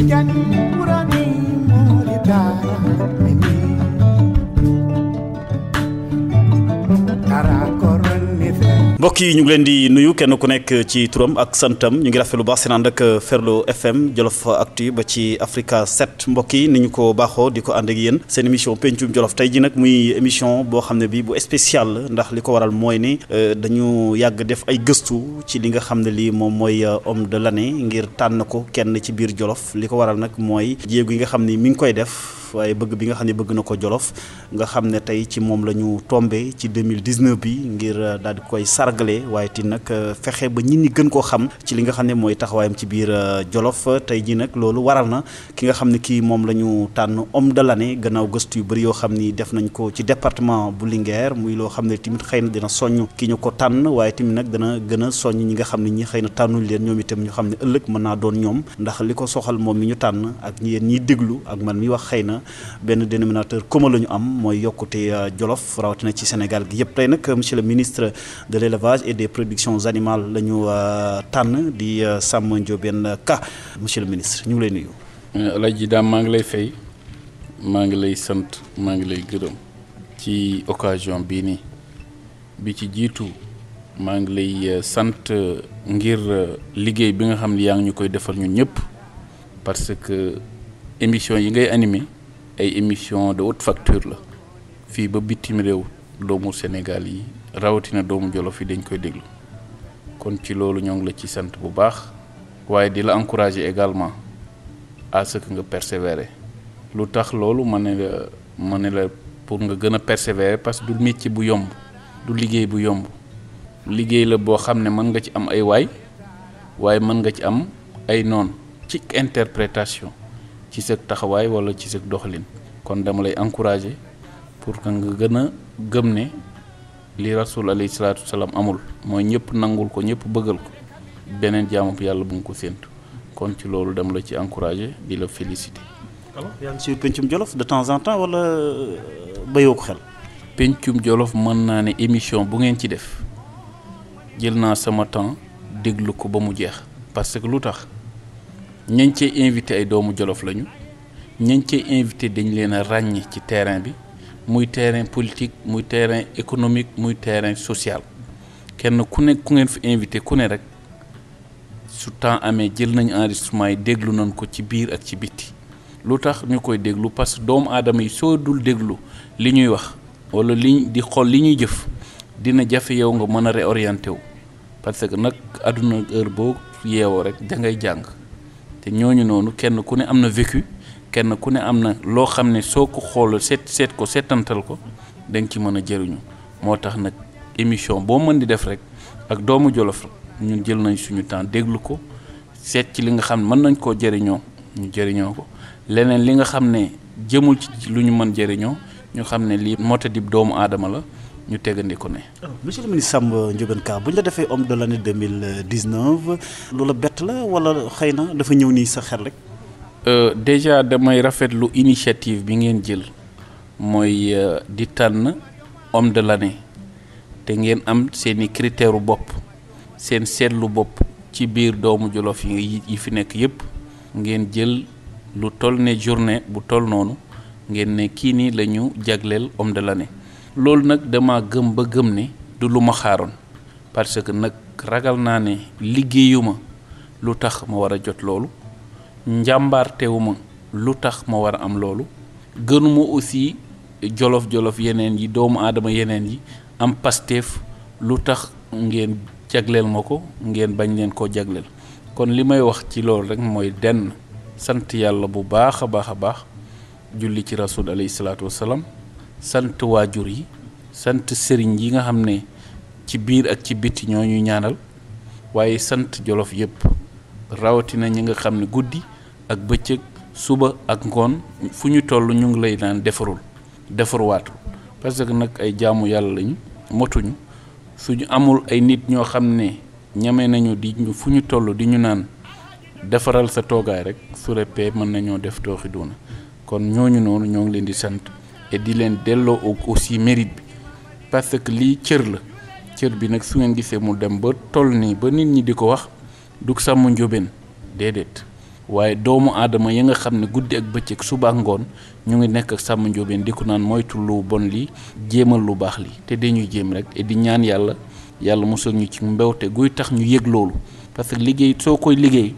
Tijan Purani Mulita Mini mbokk yi ñu ngi leen di nuyu kenn ku nekk ci turam ak santam ñu ngi rafetlu lu baax seen ànd ak Ferlo FM Jolof Actu ba ci Africa 7 mbokk yi ni ñu ko baaxoo di ko ànd ak yéen seen émission pencum Jolof tey ji nag muy émission boo xam ne bi bu spécial ndax li ko waral mooy ni dañu yàgg def ay gëstu ci li nga xam ne lii moom mooy homme de l'année ngir tànn ko kenn ci biir Jolof li ko waral nag mooy jéego yi nga xam ni mi ngi koy def waaye bëgg bi nga xam ne bëgg na ko Jolof nga xam ne tey ci moom la ñu tombé ci 2019 bi ngir daal di koy sargale waaye ti nag fexe ba nit ñi gën koo xam ci li nga xam ne mooy taxawaayam ci biir Jolof tey ji nag loolu waral na ki nga xam ne kii moom la ñu tànn homme de l'année gannaaw gëstu yu bëri yoo xam ni def nañ ko ci département bu Linguère muy loo xam ne tamit xëy na dina soññ ki ñu ko tànn waaye tamit nag dana gën a soññ ñi nga xam ne ñi xëy na tànnuñ leen ñoom itam ñu xam ne ëllëg mën naa doon ñoom ndax li ko soxal moom mi ñu tànn ak yéen ñiy déglu ak man mi wax xëy na benn dénominateur commun la ñu am mooy yokkute Jolof rawatina ci Sénégal gi yëpp tey nag monsieur le ministre de l'élevage et des productions animales la ñu tànn di Samba Ndiobène Ka monsieur le ministre ñu ngi lay nuyu. Alaaji Daam maa ngi lay fay maa ngi lay sant maa ngi lay gërëm ci occasion bii nii bi ci jiitu maa ngi lay sant ngir liggéey bi nga xam ne yaa ngi ñu koy defal ñun ñëpp parce que émission yi ngay animé ay émission de haute facture la fii ba bitim réew doomu Sénégal yi rawatina doomu Jolof yi dañ koy déglu kon ci loolu ñoo ngi la ci sant bu baax waaye di la encourager également à ce que nga persévérer lu tax loolu ma ne la pour nga gën a persévérer parce que du métier bu yomb du liggéey bu yomb liggéey la boo xam ne mën nga ci am ay waaye mën nga ci am ay noon ci interprétation ci sa taxawaay wala ci sa doxalin kon dama lay encourager pour que nga gën a gëm ne li rasul alayhi salaatu wasalaam amul mooy ñëpp nangul ko ñëpp bëggal ko beneen jaamu yàlla bu nga ko séentu kon ci loolu dama la ci encourager di la féliciter. alors yaa ngi sur pencum Jolof de temps en temps wala bayoo ko xel. pencum Jolof mën naa ne émission bu ngeen ci def jël naa sama temps déglu ko ba mu jeex parce que lu tax ñañ cee invité ay doomu Jolof lañu ñañ cee invité dañ leen a ràññee ci terrain bi muy terrain politique muy terrain économique muy terrain social kenn ku nekk ku ngeen fi invité ku ne rek su temps amee jël nañ enregistrement yi déglu nañ ko ci biir ak ci bitti lu tax ñu koy déglu parce que doomu aadama yi soo dul déglu li ñuy wax wala li di xool li ñuy jëf dina jafe yow nga mën a réorienté wu parce que nag àdduna heure boo yeewoo rek da ngay jàng te ñooñu noonu kenn ku ne am na vécu kenn ku ne am na loo xam ne soo ko xoolal seet ko seetantal ko da nga ci mën a jëriñu moo tax nag émission boo mën di def rek ak doomu Jolof ñun jël nañ suñu temps déglu ko seet ci li nga xam ne mën nañ koo jëriñoo ñu jëriñoo ko leneen li nga xam ne jëmul ci lu ñu mën jëriñoo ñu xam ne lii motadib doomu aadama la ñu tegandi ko ne. monsieur le ministre Samba Ndiobène Ka bu ñu la defee homme de l'année 2019 loola bett la wala xëy na dafa ñëw nii sa xel rek. déjà damay rafetlu initiative bi ngeen jël mooy di tànn homme de l'année te ngeen am seeni critère bopp seen seetlu bopp ci biir doomu Jolof yi fi nekk yépp ngeen jël lu toll ne journée bu toll noonu ngeen ne kii nii la ñu jagleel homme de l'année loolu nag dama gëm ba gëm ne du lu ma xaaroon parce que nag ragal naa ne liggéeyuma lu tax ma war a jot loolu njàmbaartewuma lu tax ma war a am loolu gënuma aussi jolof yeneen yi doomu aadama yeneen yi am Pastef lu tax ngeen jagleel ma ko ngeen bañ leen koo jagleel kon li may wax ci loolu rek mooy denn sant yàlla bu baax a baax julli ci rasul alayhi salaatu wasalaam sant waajur yi sant sëriñ yi nga xam ne ci biir ak ci biti ñoo ñu ñaanal waaye sant Jolof yépp rawatina ñi nga xam ne guddi ak bëccëg suba ak ngoon fu ñu toll ñu ngi lay naan defarwaatul parce que nag ay jaamu yàlla lañu motuñu suñu amul ay nit ñoo xam ne ñame nañu di ñu fu ñu toll di ñu naan defaral sa toogaay rek su reppee mën nañoo def tooxi doona kon ñooñu noonu ñoo ngi leen di sant et di leen delloo aussi mérite bi parce que lii cër bi nag su ngeen gisee mu dem ba toll nii ba nit ñi di ko wax du Samba Ndiobène déedéet waaye doomu aadama yi nga xam ne guddi ak bëccëg suba ak ngoon ñu ngi nekk ak Samba Ndiobène di ko naan moytu lu bon li jéemal lu baax li te dañuy jéem rek et di ñaan yàlla musal ñu ci mbewte guy tax ñu yëg loolu parce que liggéey soo koy liggéey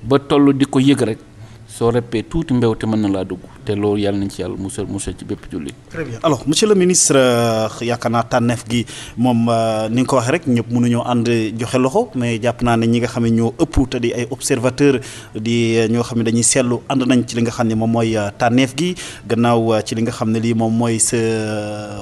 ba toll di ko yëg rek soo reppee tuuti mbewte mën na laa dugg te loolu yàlla nañ ci yàlla musal ci bépp jullit. très bien alors monsieur le ministre yaakaar naa tànneef gi moom ni nga ko waxee rek ñëpp mënuñoo ànd joxe loxo mais jàpp naa ne ñi nga xam ne ñoo ëpp te di ay observateur di ñoo xam ne dañuy seetlu ànd nañ ci li nga xam ne moom mooy tànneef gi gannaaw ci li nga xam ne lii moom mooy sa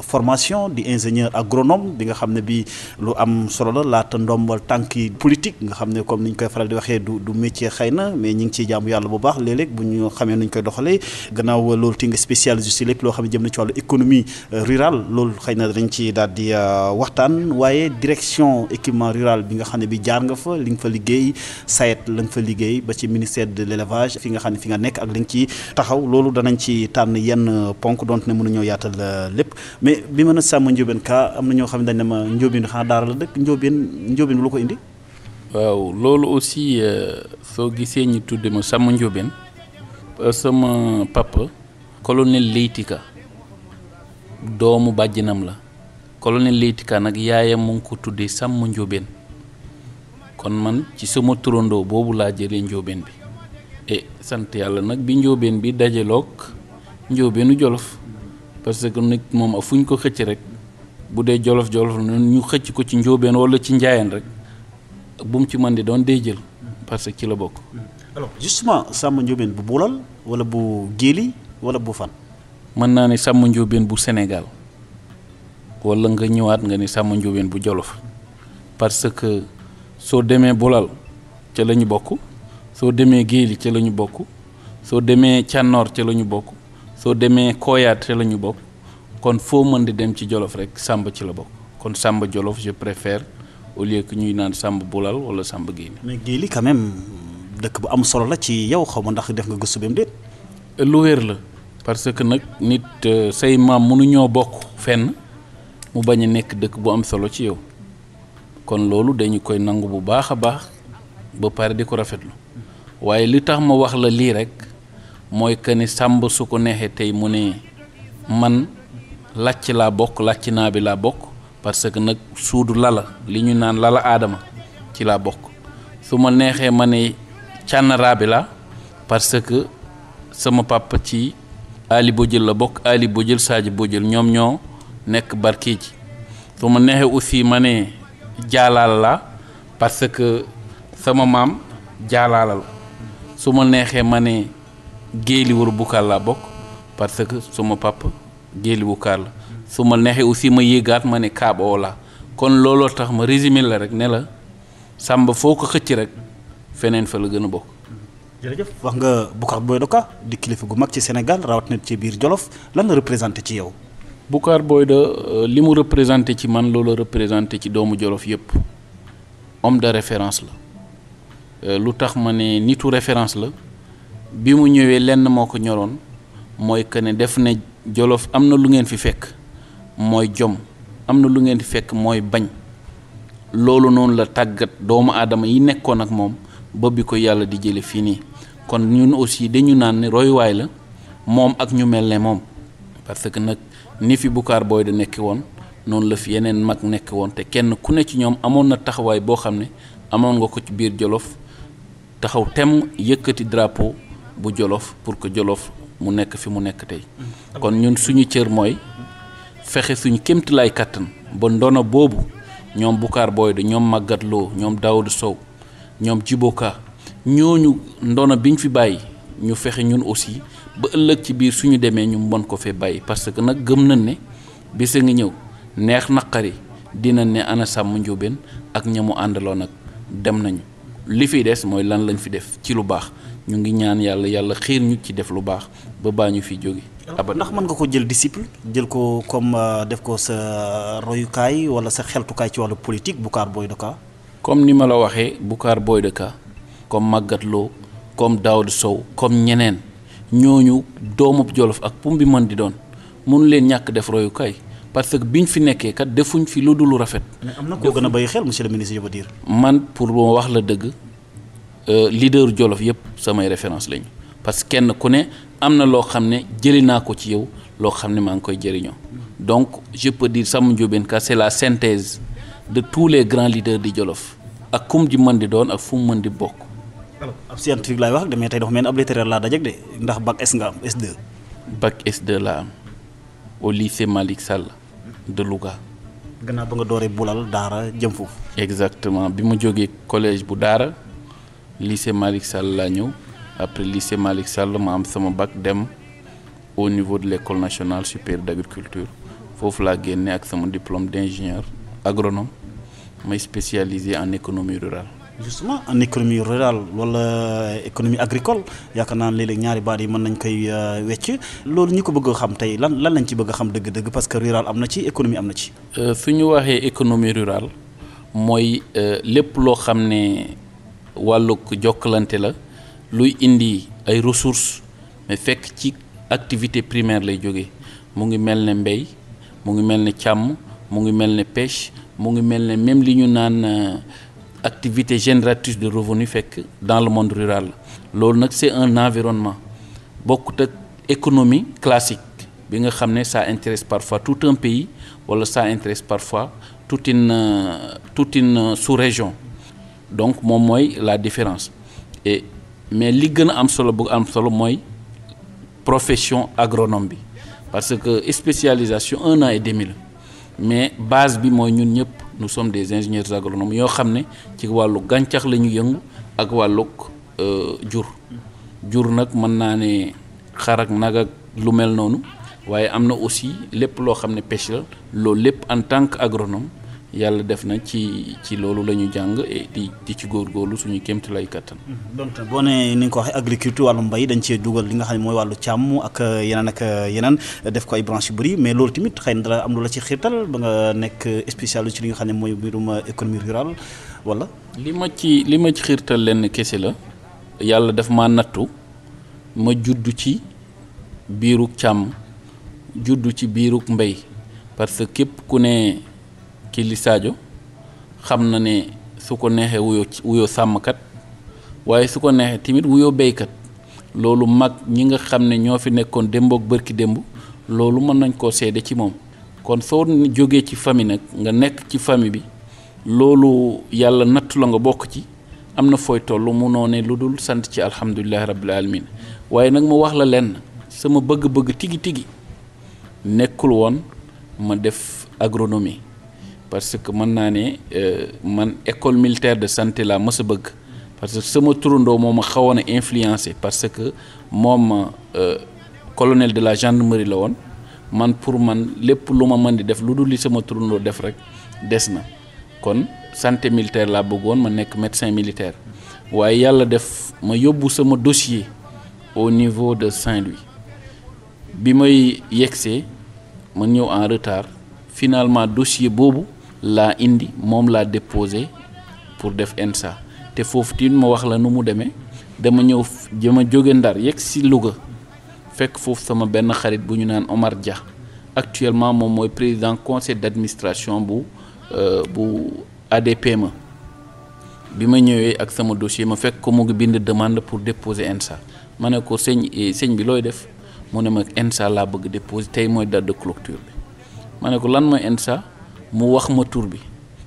formation di ingénieur agronome bi nga xam ne bi lu am solo la laata ndombal tànki politique nga xam ne comme ni ñu koy faral di waxee du métier xëy na mais ñi ngi ciy jaamu yàlla bu baax léeg-léeg bu ñu xamee nuñ koy doxalee gannaaw loolu ti nga spécialisé si lépp loo xam ne jëm na ci wàllu économie rurale loolu xëy na dañ ci daal di waxtaan waaye direction équipement rural bi nga xam ne bi jaar nga fa li nga fa liggéey SAED la nga fa liggéey ba ci ministère de l'élevage fi nga xam ne fi nga nekk ak li nga ci taxaw loolu danañ ci tànn yenn ponk donte ne mënuñoo yaatal lépp mais bi mën a Samba Ndiobène Ka am na ñoo xam ne dañ ne ma Ndiobène xanaa daara la dëkk Ndiobène lu ko indi. waaw loolu aussi soo gisee ñu tudde ma Samba Ndiobène sama papa colonel Leytika doomu bàjjanam la colonel Leytika nag yaayam mu ngi ko tuddee Samba Ndiobène kon man ci sama turandoo boobu laa jëlee Ndiobène bi et sant yàlla nag bi Ndiobène bi dajaloog Ndiobène Jolof parce que nit moom fu ñu ko xëcc rek bu dee jolof ñu xëcc ko ci Ndiobène wala ci Njaayeen rek bu mu ci mën di doon day jël parce que ci la bokk. alors justement Samba Ndiobène bu Boulal wala bu Géli wala bu fan. mën naa ne Samba Ndiobène bu Sénégal wala nga ñëwaat nga ne Samba Ndiobène bu Jolof parce que soo demee Boulal ca la ñu bokk soo demee Géli ca la ñu bokk soo demee Cànnoor ca la ñu bokk soo demee Koyaat ca la ñu bokk kon foo mën di dem ci Jolof rek Samba ci la bokk kon Samba Jolof je préfère au lieu que ñuy naan Samba Boulal wala Samba Géli. mais Géli quand même dëkk bu am solo la ci yow xaw ma ndax def nga gëstu beem déet. lu wér la parce que nag nit say maam mënuñoo bokk fenn mu bañ a nekk dëkk bu am solo ci yow kon loolu dañu koy nangu bu baax a baax ba pare di ko rafetlu waaye li tax ma wax la lii rek mooy que ni Samba su ko neexee tey mu ne man làcc laa bokk làcc naa bi laa bokk parce que nag suudu lala li ñu naan lala aadama ci laa bokk su ma neexee ma ne cànnaraa bi la parce que sama papa ci Ali Bojël la bokk Ali Bojël Sadji Bojël ñoom ñoo nekk Barkéji su ma neexee aussi ma ne jaalaal la parce que sama maam jaalaala la su ma neexee ma ne géeli wër bukaal laa bokk parce que sama papa géeli bukaal la su ma neexee aussi ma yéegaat ma ne kaaboo la kon looloo tax ma résumé la rek ne la Samba foo ko xëcc rek feneen fa la gën a bokk. jërëjëf wax nga Boucar Boye Ka di kilifa gu mag ci Sénégal rawatina ci biir Jolof lan la représenté ci yow. Boucar Boye li mu représenté ci man loolu représenté ci doomu Jolof yépp homme de référence la lu tax ma ne nitu référence la bi mu ñëwee lenn moo ko ñoroon mooy que ne def ne Jolof am na lu ngeen fi fekk mooy jom am na lu ngeen fi fekk mooy bañ loolu noonu la tàggat doomu aadama yi nekkoon ak moom ba bi ko yàlla di jële fii nii kon ñun aussi dañu naan ne royuwaay la moom ak ñu mel ne moom parce que nag ni fi Boucar Boye nekk woon noonu la fi yeneen mag nekk woon te kenn ku ne ci ñoom amoon na taxawaay boo xam ne amoon nga ko ci biir Jolof taxaw tem yëkkati drapeau bu Jolof pour que Jolof mu nekk fi mu nekk tey kon ñun suñu cër mooy fexe suñu kéemtalaay kàttan ba ndono boobu ñoom Boucar Boye ñoom Maguette Lo ñoom Daoud Sow ñoom Djiboka ñooñu ndono biñ fi bàyyi ñu fexe ñun aussi ba ëllëg ci biir suñu demee ñu mën ko fee bàyyi parce que nag gëm nañ ne bisa ngi ñëw neex naqari dinañ ne ana Samba Ndiobène ak ñamu àndaloon nag dem nañu li fi des mooy lan lañ fi def ci lu baax ñu ngi ñaan yàlla xiir ñu ci def lu baax ba baa ñu fi jóge ndax mën nga ko jël disciple jël ko comme def ko sa royukaay wala sa xeltukaay ci wàllu politique Boucar Boye Ka comme ni ma la waxee Boucar Boye Ka comme Maguette Lo comme Daoud Sow comme ñeneen ñooñu doomub Jolof ak pum bi mën di doon mënu leen ñàkk def royukaay parce que biñ fi nekkee kat defuñ fi lu dul rafet. mais am na koo gën a bàyyi xel monsieur le ministre je veux dire. man pour wax la dëgg leader Jolof yëpp samay référence lañu parce que kenn ku ne am na loo xam ne jëli naa ko ci yow loo xam ne maa ngi koy jëriñoo donc je peux dire Samba Ndiobène Ka c'est la synthèse de tous les grands leaders di Jolof ak kum ji mën di doon ak fu mu mën di bokk. alors ab scientifique laay wax de mais tey dafa mel ni ab littéraire laa dajeg de ndax bac S nga am S2. bac S2 laa am au lycée Malick Sall de Louga. gannaaw ba nga dooree bulal daara jëm foofu. exactement bi ma jógee collège bu daara lycée Malick Sall laa ñëw après lycée Malick Sall ma am sama bac dem au niveau de l'école nationale supérieure d'agriculture foofu laa génne ak sama diplôme d'ingénieur agronome may spécialisé en économie rurale. justement en économie rurale wala économie agricole yaakaar naa léeg-léeg ñaari baat yi mën nañ koy wecc loolu ñi ko bëgg a xam tey lan lañ ci bëgg a xam dëgg-dëgg parce que rural am na ci économie am na ci. su ñu waxee économie rurale mooy lépp loo xam ne wàllug jokkalante la luy indi ay ressources mais fekk ci activité primaire lay jógee mu ngi mel ne mbéy mu ngi mel ne càmm mu ngi mel ne pêche mu ngi mel ne même li ñu naan. Activité génératrice de revenus fekk dans le monde rural loolu nag c'est un environnement bokkut ak économie classique bi nga xam ne ça intéresse parfois tout un pays wala ça intéresse parfois toute une sous-région donc moom mooy la différence mais li gën a am solo bu am solo mooy profession agronome bi parce que spécialisation 1 an et demi la mais base bi mooy ñun ñëpp nous sommes des ingénieurs agronomes yoo xam ne ci wàllu gàncax la ñu yëngu ak wàllug jur nag mën naa ne xar ak nag ak lu mel noonu waaye am na aussi lépp loo xam ne pêche la loolu lépp en tant que agronome yàlla def na ci loolu la ñu jàng et di ci góorgóorlu suñu kéemtu lay kattan. donc boo nee ni nga ko waxee agriculture wàllu mbay dañ cee dugal li nga xam ne mooy wàllu càmm ak yeneen def ko ay branches yu bëri mais loolu tamit xëy na dara am lu la ci xiirtal ba nga nekk spécialiste ci li nga xam ne mooy mbirum économie rurale wala. li ma ci xiirtal lenn kese la yàlla daf maa nattu ma juddu ci biirug càmm juddu ci biirug mbay parce que képp ku ne. Kili Sadio xam na ne su ko neexee wuyoo sàmmkat waaye su ko neexee tamit wuyoo béykat loolu mag ñi nga xam ne ñoo fi nekkoon démboog bërki démb loolu mën nañ koo seede ci moom kon soo jógee ci famille nag nga nekk ci famille bi loolu yàlla nattu la nga bokk ci am na fooy toll munoo ne lu dul sant ci alhamdulillahi rabbil alamin waaye nag mu wax la lenn sama bëgg-bëgg tigi nekkul woon ma def agronomie parce que mën naa ne man école militaire de santé laa mës a bëgg parce que sama turandoo moo ma xawoon a influencé parce que moom colonel de la gendarmerie la woon man pour man lépp lu ma mën di def lu dul li sama turandoo def rek des na kon santé militaire laa bëggoon ma nekk médecin militaire waaye yàlla def ma yóbbu sama dossier au niveau de Saint-Louis bi may yegsee ma ñëw en retard finalement dossier boobu laa indi moom laa déposé pour def ENSA te foofu tamit ma wax la nu mu demee dama jóge Ndar yegg si Louga fekk foofu sama benn xarit bu ñu naan Omar Dia actuellement moom mooy président conseil d'administration bu ADPME bi ma ñëwee ak sama dossier ma fekk ko mu ngi bind demande pour déposer ENSA ma ne ko sëñ bi looy def mu ne ma ENSA laa bëgg déposer tey mooy date de clôture bi ma ne ko lan mooy ENSA mu wax ma tur bi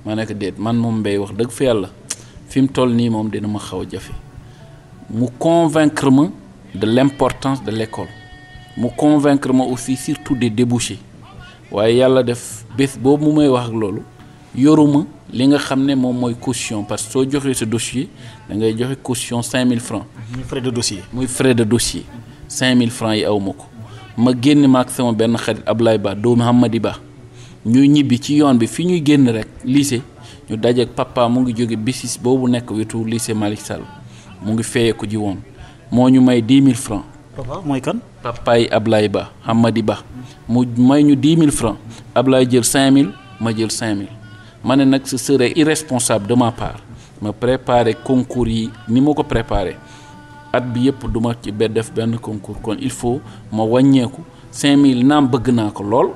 ma ne ko déet man moom mbay wax dëgg fa yàlla fi mu toll nii moom dina ma xaw a jafe mu convaincre ma de l'importance de l'école mu convaincre ma aussi surtout des débouchés waaye yàlla def bés boobu mu may wax ak loolu yoruma li nga xam ne moom mooy caution parce que soo joxee sa dossier da ngay joxe caution 5000 francs muy frais de dossier. 5000 francs yi aw ma ko ma génn ma ak sama benn xarit Ablaye Ba doomu Hamadi Ba ñuy ñibbi ci yoon bi fi ñuy génn rek lycée ñu dajeek papa mu ngi jóge bisis boobu nekk wetu lycée Malick Sall mu ngi feyeeku ji woon moo ñu may 10 000 francs. papa mooy kan. papa yi Ablaye Ba Hamadi Ba mu may ñu 10 000 francs Ablaye jël 5000 ma jël 5000 ma ne nag ce serait irresponsable de ma part ma préparer concours yi ni ma ko préparer at bi yëpp duma ci def benn concours kon il faut ma wàññeeku 5000 naam bëgg naa ko lool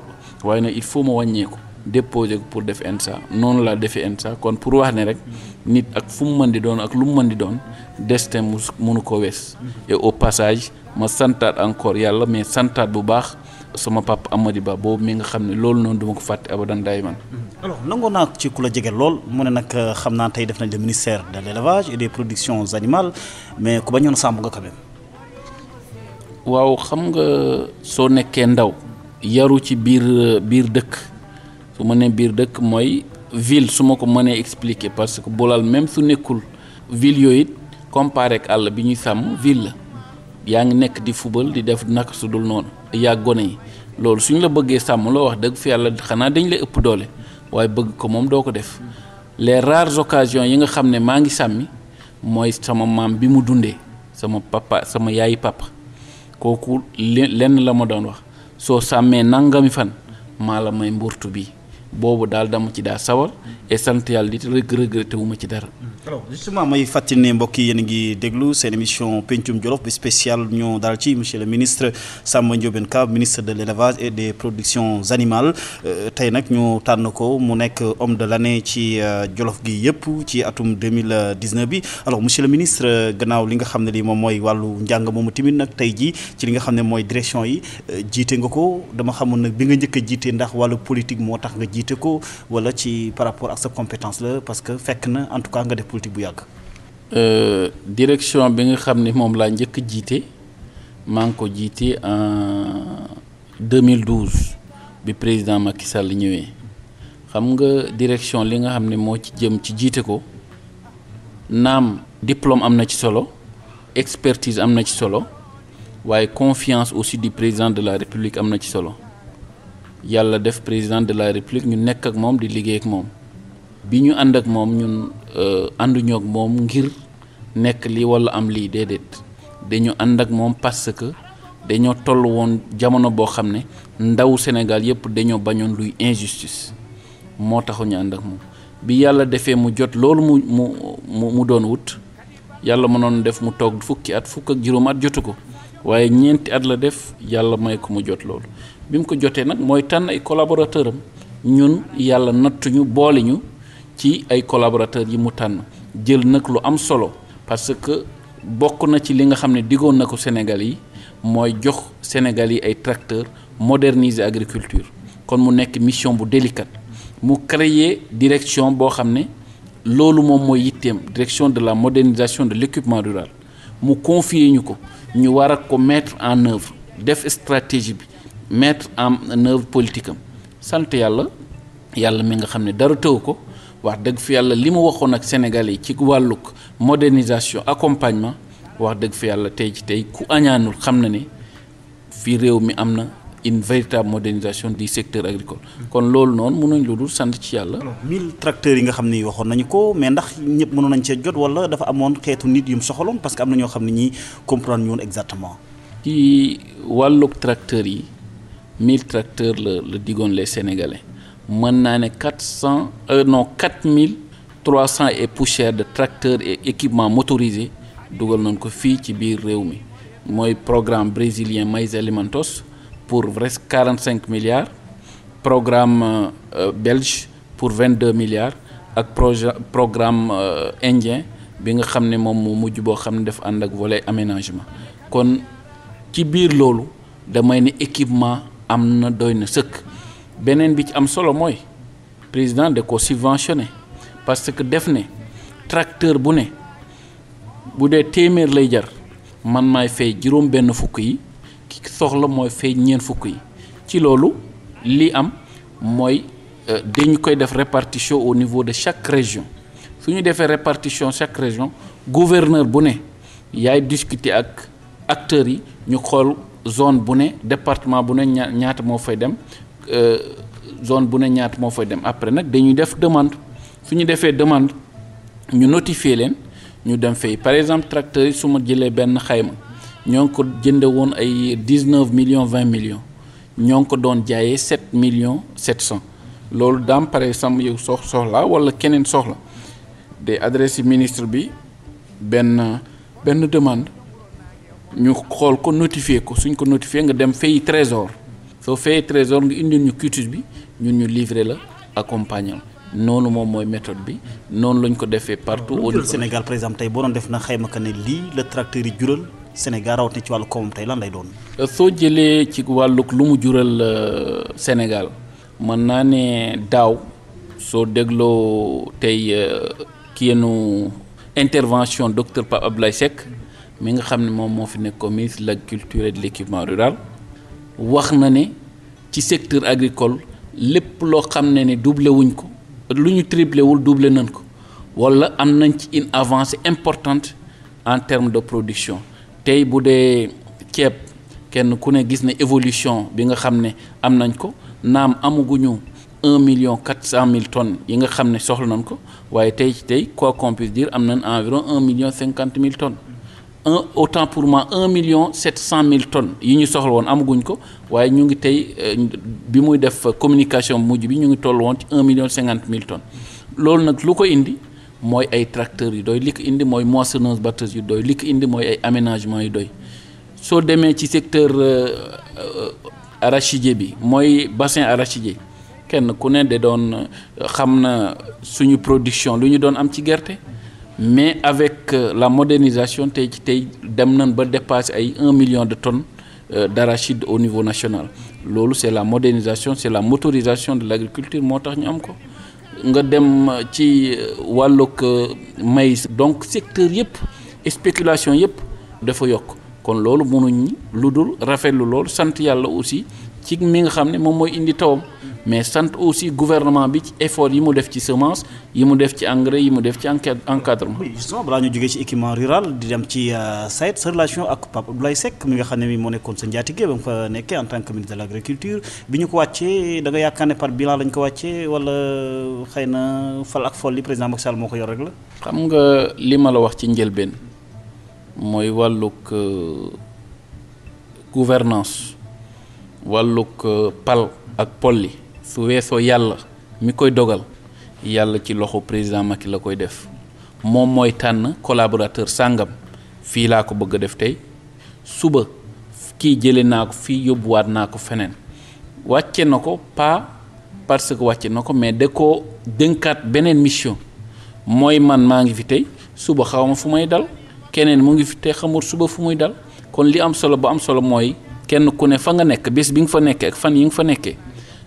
waaye nag il faut ma wàññeeku déposer ko pour def ENSA noonu laa defee ENSA kon pour wax ne rek nit ak fu mu mën di doon ak lu mu mën di doon destin mënu ko wees. et au passage ma santaat encore yàlla mais santaat bu baax sama papa Amady Ba boobu mi nga xam ne loolu noonu duma ko fàtte abadan daay man. alors nangoo naa ci ku la jege lool mu ne nag xam naa tey def nañ le ministère de l'élevage et des productions animales mais ku bañoon sàmm nga quand même. waaw xam nga soo nekkee ndaw yaru ci biir dëkk su ma nee biir dëkk mooy ville su ma ko mënee expliquer parce que Boulal même su nekkul ville yooyu it comparé ak àll bi ñuy sàmm ville la yaa ngi nekk di fubal di def naka su dul noonu yaa gone yi loolu suñ la bëggee sàmm loo wax dëgg fi yàlla xanaa dañ la ëpp doole waaye bëgg ko moom doo ko def les rares occasions yi nga xam ne maa ngi sàmmi mooy sama maam bi mu dundee sama papa sama yaayi papa kooku lenn la ma doon wax soo sàmmee nangami fan maa la may mburtu bi boobu daal dama ci daa sawar et sant yàlla di regretté wu ma ci dara. alors justement may fàttali ne mbokk yi yéen a ngi déglu seen émission pencum Jolof bi spécial ñu daal ci monsieur le ministre Samba Ndiobène Ka ministre de l'élevage et des productions animales tey nag ñu tànn ko mu nekk homme de l'année ci Jolof gi yëpp ci atum 2019 bi alors monsieur le ministre gannaaw li nga xam ne lii moom mooy wàllu njàng moomu tamit nag tey jii ci li nga xam ne mooy direction yi jiite nga ko dama xamul nag bi nga njëkk a jiite ndax wàllu politique moo tax nga jiite ko wala ci par rapport ak sa compétence la parce que fekk na en tout cas nga def politique bu yàgg. direction bi nga xam ne moom laa njëkk a jiite maa ngi ko jiite en 2012 bi président Macky Sall ñëwee xam nga direction li nga xam ne moo ci jëm ci jiite ko naam diplôme am na ci solo expertise am na ci solo waaye confiance aussi du président de la République am na ci solo. yàlla def président de la république ñu nekk ak moom di liggéey ak moom bi ñu ànd ak moom ñun ànduñoo ak moom ngir nekk lii walla am lii déedéet dañu ànd ak moom parce que dañoo toll woon jamono boo xam ne ndaw Sénégal yépp dañoo bañoon luy injustice moo taxu ñu ànd ak moom bi yàlla defee mu jot loolu mu doon wut yàlla mënoon def mu toog fukk ak juróom at jotu ko waaye ñeenti at la def yàlla may ko mu jot loolu bi mu ko jotee nag mooy tànn ay collaborateur am ñun yàlla nattuñu boole ñu ci ay collaborateurs yi mu tànn jël nag lu am solo parce que bokk na ci li nga xam ne diggoon na ko Sénégal yi mooy jox Sénégal yi ay tracteurs moderniser agriculture kon mu nekk mission bu délicate mu créer direction boo xam ne loolu moom mooy yitteem direction de la modernisation de l'équipement rural mu confier ñu ko ñu war a ko mettre en œuvre def stratégie bi mettre en œuvre politique am sant yàlla mi nga xam ne dara tëw ko wax dëgg fi yàlla li mu waxoon ak Sénégalais yi ci wàllug modernisation accompagnement wax dëgg fi yàlla tey ku añaanul xam na ne fii réew mi am na une véritable modernisation du secteur agricole kon loolu noonu mënuñ lu dul sant ci yàlla. 1000 tracteurs yi nga xam ni waxoon nañu ko mais ndax ñëpp mënoon nañ cee jot wala dafa amoon xeetu nit yu mu soxaloon parce que am na ñoo xam ne ñii comprendre ñu woon exactement. ci wàllug tracteurs yi 1000 tracteurs la diggoon les Sénégalais mën naa ne 4300 et poussière de tracteurs et équipements motorisés dugal nañ ko fii ci biir réew mi mooy programme brésilien Maïs Alimentos pour presque 45 milliards programme belge pour 22 milliards ak programme indien bi nga xam ne moom moo mujj boo xam ne daf ànd ak volet aménagement kon ci biir loolu damay ne équipement am na doy na sëkk beneen bi ci am solo mooy président da ko subventionné parce que def ne tracteur bu ne bu dee téeméer lay jar man maay fay juróom benn fukk yi ki soxla mooy fay ñeent fukk yi ci loolu li am mooy dañu koy def répartition au niveau de chaque région su ñu defee répartition chaque région gouverneur bu ne yaay discuter ak acteurs yi ñu xool zone bu ne département bu ne ñaata moo fay dem zone bu ne ñaata moo fay dem après nag dañuy def demande su ñu defee demande ñu notifier leen ñu dem fay par exemple tracteurs yi su ma jëlee benn xayma ñoo ngi ko jënde woon ay 19 millions 20 millions ñoo ngi ko doon jaayee 7 millions 700 loolu daam par exemple yow soxla wala keneen soxla day adressé ministre bi benn demande ñu xool ko notifier ko suñ ko notifier nga dem fay trésor soo fay trésor nga indil ñu quitus bi ñun ñu livrer la accompagner noonu moom mooy méthode bi noonu lañ ko defee partout au niveau Sénégal par exemple tey boo doon def na xayma que ne lii la tracteur yi jural Sénégal rawatina ci wàllu koomam tey lan lay doon. soo jëlee ci wàllug lu mu jural Sénégal mën naa ne daaw soo dégloo tey kiyenu intervention docteur Pape Abdoulaye Seck mi nga xam ne moom moo fi nekk comme ministre de l'agriculture et de l'équipement rural wax na ne ci secteur agricole lépp loo xam ne doublé wuñ ko lu ñu triplé wul doublé nañ ko wala am nañ ci une avancée importante en termes de production tey bu dee ceeb kenn ku ne gis na évolution bi nga xam ne am nañ ko naam amuguñu 1,4 million tonnes yi nga xam ne soxla nañ ko waaye tey quoi qu'on puisse dire am nañ environ 1,50 million tonnes autant pour moi 1,7 million tonnes yi ñu soxla woon amaguñ ko waaye ñu ngi tey bi muy def communication mujj bi ñu ngi toll woon ci 1,50 million tonnes loolu nag lu ko indi mooy ay tracteurs yu doy li ko indi mooy moissonneuse batteuse yu doy li ko indi mooy ay aménagement yu doy soo demee ci secteur arachidier bi mooy bassin arachidier kenn ku ne de doon xam na suñu production lu ñu doon am ci gerte mais avec la modernisation tey dem nañ ba dépasser ay 1 million de tonnes d'arachide au niveau national loolu c'est la modernisation c'est la motorisation de l'agriculture moo tax ñu am ko nga dem ci wàllug maïs donc secteur yëpp spéculation yëpp dafa yokk kon loolu mënuñ lu dul rafetlu loolu sant yàlla aussi ci mi nga xam ne moom mooy indi tawam mais sant aussi gouvernement bi ci effort yi mu def ci semence yi mu def ci engrais yi mu def ci encadrement. oui justement balaa ñu jógee ci équipement rural di dem ci SAED sa relation ak Pape Abdoulaye Seck mi nga xam ne mi moo nekkoon sa njaatige ba nga fa nekkee en tant que ministre de l'agriculture bi ñu ko wàccee da nga yaakaar ne par bilan lañ ko wàccee wala xëy na fal ak fol li président Macky Sall moo ko yor rek la. xam nga li ma la wax ci njëlbeen mooy wàllug gouvernance wàllug pal ak polli su weesoo yàlla mi koy dogal yàlla ci loxo président Macky la koy def moom mooy tànn collaborateur sàngam fii laa ko bëgg a def tey suba kii jële naa ko fii yóbbuwaat naa ko feneen wàcce na ko pas parce que wàcce na ko mais da koo dénkaat beneen mission mooy man maa ngi fi tey suba xaw ma fu may dal keneen mu ngi fi tey xamul suba fu muy dal kon li am solo ba am solo mooy kenn ku ne fa nga nekk bés bi nga fa nekkee ak fan yi nga fa nekkee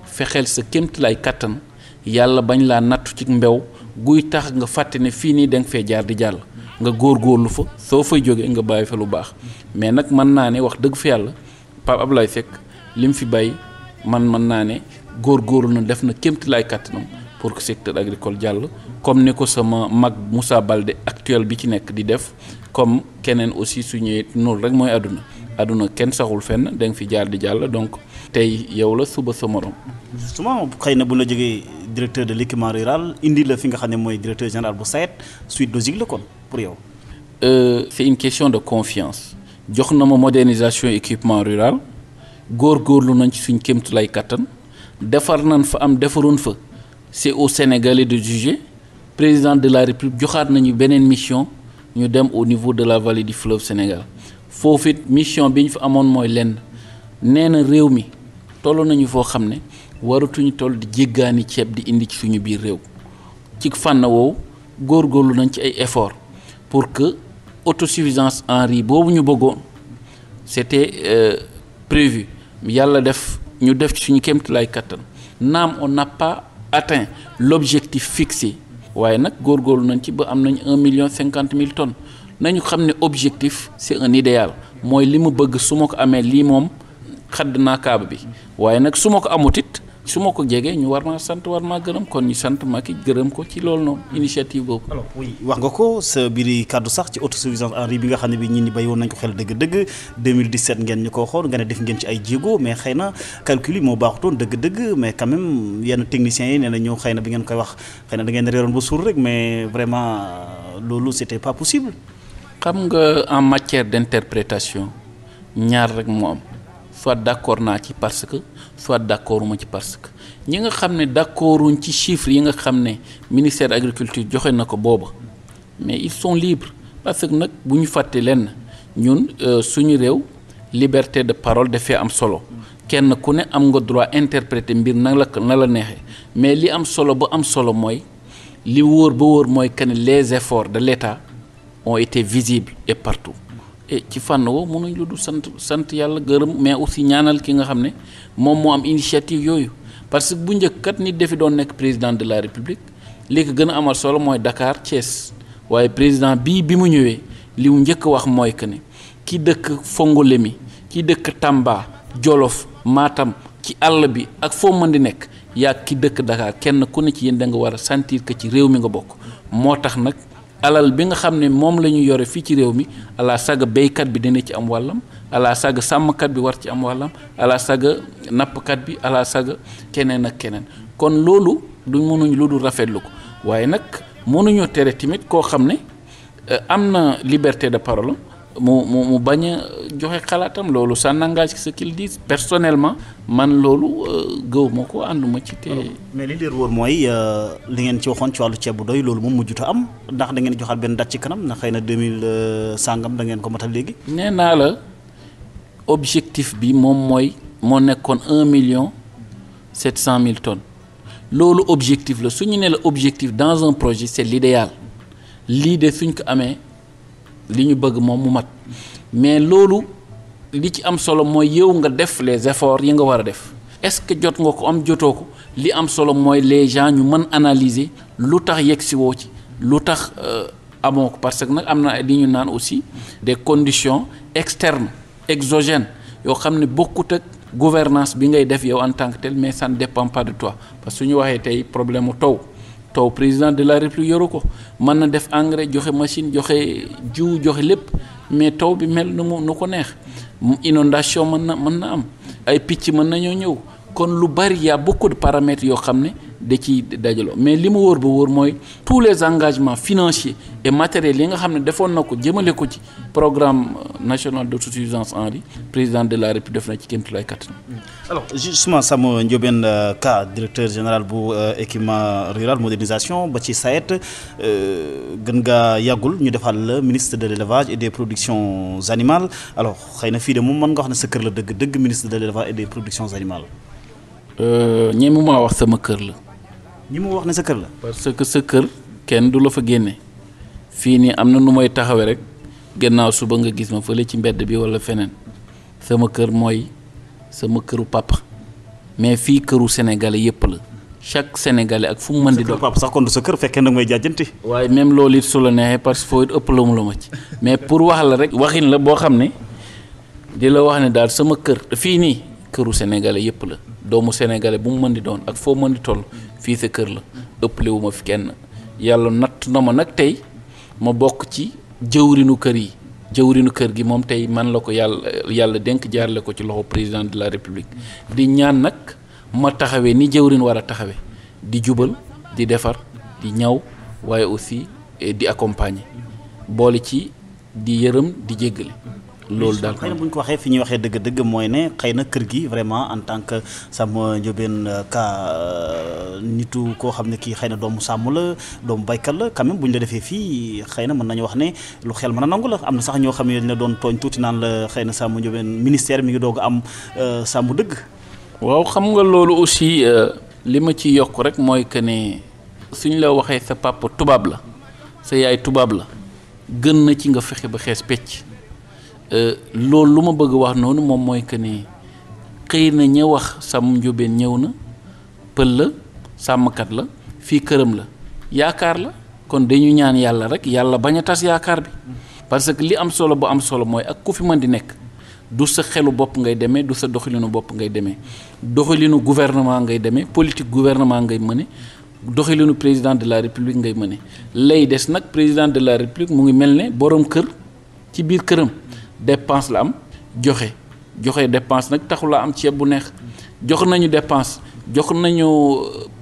fexeel sa kéemtalaay kattan yàlla bañ laa nattu ci mbew guy tax nga fàtte ne fii nii da nga fee jaar di jàll nga góorgóorlu fa soo fay jógee nga bàyyi fa lu baax mais nag mën naa ne wax dëgg fa yàlla Pape Abdoulaye Seck li mu fi bàyyi mën naa ne góorgóorlu na def na kéemtalaay kattanam pour que secteur agricole jàll comme ni ko sama mag Moussa Baldé actuel bi ci nekk di def comme keneen aussi su ñëwee noonu rek mooy àdduna kenn saxul fenn da nga fi jaar di jàll donc tey yow la suba sa morom. justement xëy na bu la jógee directeur de l'équipement rural indi la fi nga xam ne mooy directeur général bu SAED suite logique la kon pour yow. C'est une question de confiance jox na ma modernisation équipement rural góorgóorlu nañ ci suñ kéemtulaay kattan defar nañ fa am defaroon fa c'est au Sénégalais de juger président de la République joxaat nañu beneen mission ñu dem au niveau de la vallée du fleuve Sénégal foofu it mission bi ñu fa amoon mooy lenn nee na réew mi toll nañu foo xam ne waratuñu toll di jéggaani ceeb di indi ci suñu biir réew ci fànn woowu góorgóorlu nañ ci ay efforts pour que autosuffisance en riz boobu ñu bëggoon c'était prévu yàlla def ñu def ci suñu kéemtalaay kattan naam on n'a pas atteint l'objectif fixé waaye nag góorgóorlu nañ ci ba am nañ 1,50 million tonnes nañu xam ne objectif c'est un idéal mooy li mu bëgg su ma ko amee lii moom xadd naa kaaba bi waaye nag su ma ko amut it su ma ko jegee ñu war maa sant war maa gërëm kon ñu sant Macky gërëm ko ci loolu noonu initiative boobu. alors oui wax nga ko sa biir kàddu sax ci autosuffisance en riz bi nga xam ne bi ñi ni béy woon nañ ko xel dëgg-dëgg 2017 ngeen ñu ko waxoon nga ne def ngeen ci ay jéego mais xëy na calcul yi moo baaxutoon dëgg-dëgg mais quand même yenn techniciens yi nee na ñëw xëy na bi ngeen koy wax xëy na da ngeen réeroon ba suur rek mais vraiment loolu c'était pas possible. xam nga en matière d'interprétation ñaar rek moo am soit d'accord naa ci parce que soit d'accorduma ci parce que ñi nga xam ne d'accorduñ ci chiffres yi nga xam ne ministère de l'agriculture joxe na ko booba mais ils sont libres parce que nag bu ñu fàtte lenn ñun suñu réew liberté de parole dafee am solo kenn ku ne am nga droit interpréter mbir na la neexee mais li am solo ba am solo mooy li wóor ba wóor mooy que les efforts de l'État ont été visibles et partout et ci fànn woo mënuñ lu du sant yàlla gërëm mais aussi ñaanal ki nga xam ne moom moo am initiative yooyu parce que bu njëkk kat nit dafi doon nekk président de la République li ko gën a amal solo mooy Dakar Thiès waaye président bi mu ñëwee li mu njëkk wax mooy que ne ki dëkk Fongolemi ki dëkk Tamba Jolof Matam ci àll bi ak foo mën di nekk yaa ki dëkk Dakar kenn ku ne ci yéen da nga war a sentir que ci réew mi nga bokk moo tax nag alal bi nga xam ne moom la ñu yore fii ci réew mi ala saga béykat bi dina ci am wàllam ala saga sàmmkat bi war ci am wàllam ala saga nappkat bi ala saga keneen ak keneen kon loolu du mënuñ lu dul rafetlu ko waaye nag mënuñoo tere tamit koo xam ne am na liberté de parole mu bañ a joxe xalaatam loolu ça n'engage que ce qu'il dit personnellement man loolu gëw ma ko ànduma ci te. mais li leer wóor mooy li ngeen ci waxoon ci wàllu ceeb bu doy loolu moom mujjut a am ndax da ngeen joxaat benn date ci kanam ndax xëy na 2000 sàngam da ngeen ko matal léegi. nee naa la objectif bi moom mooy moo nekkoon 1,7 million tonnes loolu objectif la su ñu ne la objectif dans un projet c'est l'idéal lii de suñ ko amee. li ñu bëgg moom mu mat mais loolu li ci am solo mooy yow nga def les efforts yi nga war a def est-ce que jot nga ko am jotoo ko li am solo mooy les gens ñu mën analyser lu tax yegg si woo ci lu tax amoo ko parce que nag am na li ñu naan aussi des conditions externes exogènes yoo xam ne bokkut ak gouvernance bi ngay def yow en tant que tel mais ça ne dépend pas de toi parce que su ñu waxee tey problème mu taw président de la République yoru ko mën na def engrais joxe machine joxe jiw joxe lépp mais taw bi mel nu ko neex inondation mën na am ay picc mën nañoo ñëw kon lu bari y a beaucoup de paramètres yoo xam ne da ci dajaloo mais li mu wóor ba wóor mooy tous les engagements financiers et matériels yi nga xam ne defoon na ko jëmale ko ci programme national d'autosuffisance en riz président de la République def na ci kéemtulaay kattan. alors justement Samba Ndiobène Ka directeur général bu équipement rural modernisation ba ci SAED gën nga yàggul ñu defal la ministre de l'élevage et des productions animales alors xëy na fii de moom mën nga wax ne sa kër la dëgg ministre de l'élevage et des productions animales. ñi mu ma wax sama kër la. ñi mu wax ne sa kër la. parce que sa kër kenn du la fa génne fii nii am na nu may taxawee rek gannaaw suba nga gis ma fële ci mbedd bi walla feneen sama kër mooy sama këru papa mais fii këru sénégalais yépp la chaque sénégalais ak fu mu mën di doon. papa sax kon du sa kër fekkee nag may jaajante. waaye même loolu it su la neexee parce que foo it ëpp la mu la ma ci mais pour wax la rek waxin la boo xam ne di la wax ne daal sama kër fii nii këru sénégalais yépp la. doomu sénégalais bu mu mën di doon ak foo mën di toll fii sa kër la ëppale wu ma fi kenn yàlla natt na ma nag tey ma bokk ci jëwrinu kër yi jëwrinu kër gi moom tey man la ko yàlla dénk jaarale ko ci loxo président de la république di ñaan nag ma taxawee ni jëwrin war a taxawee di jubal di defar di ñaw waaye aussi di accompagner boole ci di yërëm di jéggale loolu daal xëy na bu ñu ko waxee fi ñuy waxee dëgg-dëgg mooy ne xëy na kër gi vraiment en tant que Samba Ndiobène Ka nitu koo xam ne kii xëy na doomu sàmm la doomu baykat la quand même bu ñu la defee fii xëy na mën nañu wax ne lu xel mën a nangu la am na sax ñoo xam ne dañ la doon tooñ tuuti naan la xëy na Samba Ndiobène ministère mi ngi doog a am sàmm dëgg. waaw xam nga loolu aussi li ma ci yokk rek mooy que ne suñ la waxee sa papa tubaab la sa yaay tubaab la gën na ci nga fexe ba xees pecc. loolu lu ma bëgg wax noonu moom mooy que ni xëy na ña wax Samba Ndiobène ñëw na pël la sàmmkat la fii këram la yaakaar la kon dañu ñaan yàlla rek yàlla bañ a tas yaakaar bi parce que li am solo bu am solo mooy ak ku fi mën di nekk du sa xelu bopp ngay demee du sa doxalinu bopp ngay demee doxalinu gouvernement ngay demee politique gouvernement ngay mëne doxalinu président de la république ngay mëne lay des nag président de la république mu ngi mel ne borom kër ci biir këram dépense la am joxe dépense nag taxul la am ceeb bu neex jox nañu dépense jox nañu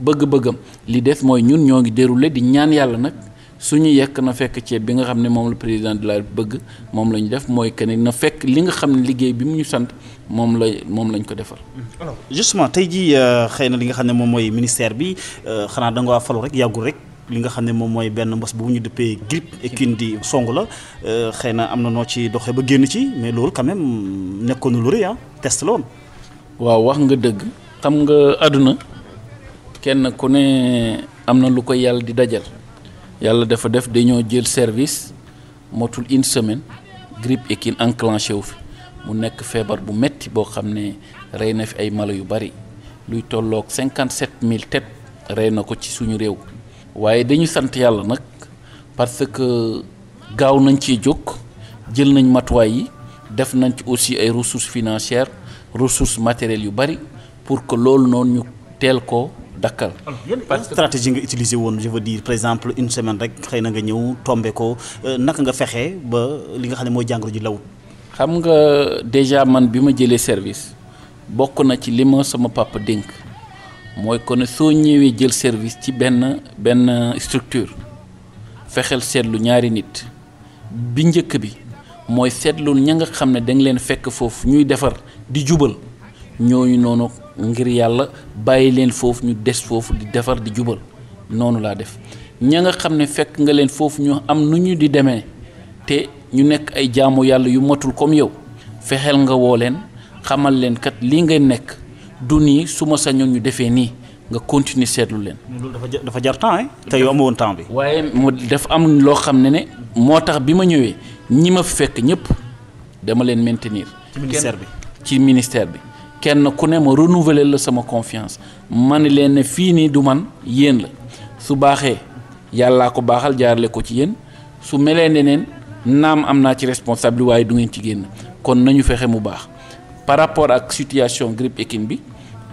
bëgg-bëggam li des mooy ñun ñoo ngi déroulé di ñaan yàlla nag suñu yekk na fekk ceeb bi nga xam ne moom la président de la bëgg moom la ñu def mooy que ni na fekk li nga xam ne liggéey bi mu ñu sant moom lañ ko defal. alors justement tey jii xëy na li nga xam ne moom mooy ministère bi xanaa da nga falu rek yàggul rek. li nga xam ne moom mooy benn mbos bu ñu dëppee grippe équine di song la xëy na am na noo ci doxee ba génn ci mais loolu quand même nekkoon na lu rëy test la woon. waaw wax nga dëgg xam nga àdduna kenn ku ne am na lu ko yàlla di dajal yàlla dafa def dañoo jël service motul une semaine grippe équine enclenché wu fi mu nekk feebar bu metti boo xam ne rey na fi ay mala yu bari luy tolloog 57000 têtes rey na ko ci suñu réew waaye dañu sant yàlla nag parce que gaaw nañ ciy jóg jël nañ matuwaay yi def nañ ci aussi ay ressources financières ressources matérielles yu bari pour que loolu noonu ñu teel ko dakkal. parce que stratégie nga utiliser woon je veux dire par exemple une semaine rek xëy na nga ñëw tombé ko naka nga fexe ba li nga xam ne mooy jàngoro ji lawut. xam nga déjà man bi ma jëlee service bokk na ci li ma sama papa dénk mooy ko ne soo ñëwee jël service ci benn structure fexeel seetlu ñaari nit bi njëkk bi mooy seetlu ña nga xam ne da nga leen fekk foofu ñuy defar di jubal ñooñu noonu ngir yàlla bàyyi leen foofu ñu des foofu di defar di jubal noonu laa def ña nga xam ne fekk nga leen foofu ñu am nu ñu di demee te ñu nekk ay jaamu yàlla yu matul comme yow fexeel nga woo leen xamal leen kat lii ngay nekk du nii su ma sañoon ñu defee nii nga continuer seetlu leen. loolu dafa jar temps te yow amoo woon temps bi. waaye mu def am loo xam ne moo tax bi ma ñëwee ñi ma fekk ñëpp dama leen maintenir. ci ministère bi ci ministère bi. kenn ku ne ma renouveler la sama confiance ma ne leen ne fii nii du man yéen la su baaxee yàllaa ko baaxal jaarale ko ci yéen su melee neneen naam am naa ci responsable waaye du ngeen ci génn kon nañu fexe mu baax par rapport ak situation grippe équine bi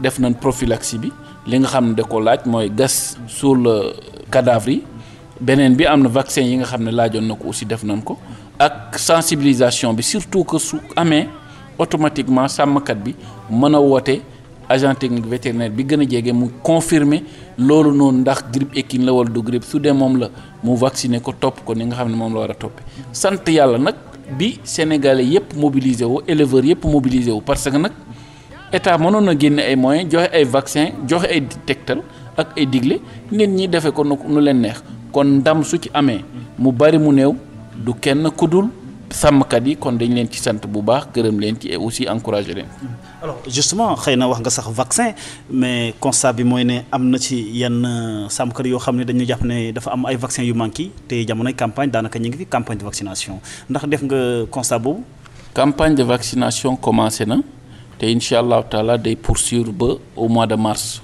def nañ prophylaxie bi li nga xam ne da ko laaj mooy gas suul cadavre yi beneen bi am na vaccin yi nga xam ne laajoon na ko aussi def nañ ko ak sensibilisation bi surtout que su amee automatiquement sàmmkat bi mën a woote agent technique vétérinaire bi gën a jege mu confirmer loolu noonu ndax grippe équine la wala du grippe su dee moom la mu vacciner ko topp ko ni nga xam ne moom la war a toppee sant yàlla nag bi sénégalais yëpp mobilisé wu éleveurs yëpp mobilisé wu parce que nag état mënoon na génne ay moyens joxe ay vaccin joxe ay tegtal ak ay digle nit ñi defee ko nu leen neex kon ndam su ci amee mu bari mu néew du kenn ku dul sàmmkat yi kon dañ leen ci sant bu baax gërëm leen ci et aussi encourager leen. alors justement xëy na wax nga sax vaccin mais constat bi mooy ne am na ci yenn sàmmkat yoo xam ne dañu jàpp ne dafa am ay vaccin yu manqué te jamonoy campagne daanaka ñu ngi fi campagne de vaccination ndax def nga constat boobu. campagne de vaccination commencé na te incha allahu taala day poursuivre ba au mois de mars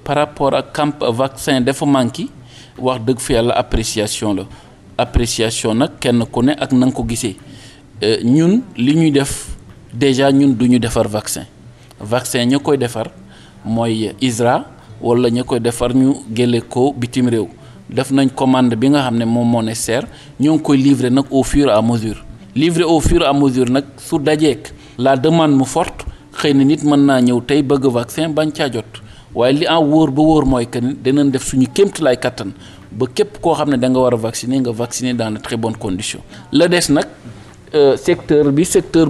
par rapport ak vaccin dafa manqué wax dëgg fi yàlla appréciation la. appréciation nag kenn ku ne ak na nga ko gisee ñun li ñuy def déjà ñun du ñu defar vaccin ña koy defar mooy ISRA wala ña koy defar ñu gélle ko bitim réew def nañ commande bi nga xam ne moom moo nécessaire ñoo ngi koy livrer nag au fur et à mesure nag su dajeek la demande mu forte xëy na nit mën naa ñëw tey bëgg vaccin bañ caa jot waaye li en wóor ba wóor mooy que dinañ def suñu kéemtalaay kattan ba képp koo xam ne da nga war a vacciner nga vacciner dans de très bonnes conditions la des nag secteur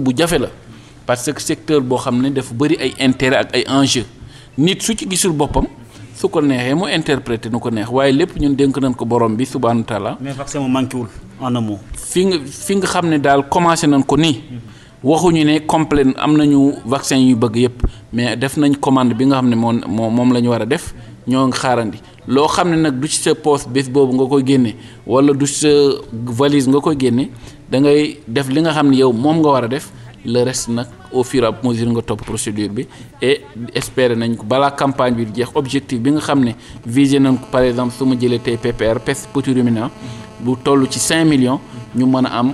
bu jafe la parce que secteur boo xam ne dafa bëri ay intérêt ak ay enjeux nit su ci gisul boppam su ko neexee mu interpréter nu ko neex waaye lépp ñun dénk nañ ko borom bi subhanahu wa taala. mais vaccin mu manqué wul en un mot. fi nga xam ne daal commencé nañ ko nii waxuñu ne complet am nañu vaccin yu bëgg yëpp mais def nañ commande bi nga xam ne moom la ñu war a def ñoo ngi xaarandi loo xam ne nag du ci sa poste bés boobu nga koy génne wala du ci sa valise nga koy génne da ngay def li nga xam ne yow moom nga war a def le reste nag au fur et à mesure nga topp procédure bi et espérer nañ ko balaa campagne bi di jeex objectif bi nga xam ne visé nañ ko par exemple su ma jëlee tey PPR peste petit ruminant bu toll ci 5 millions ñu mën a am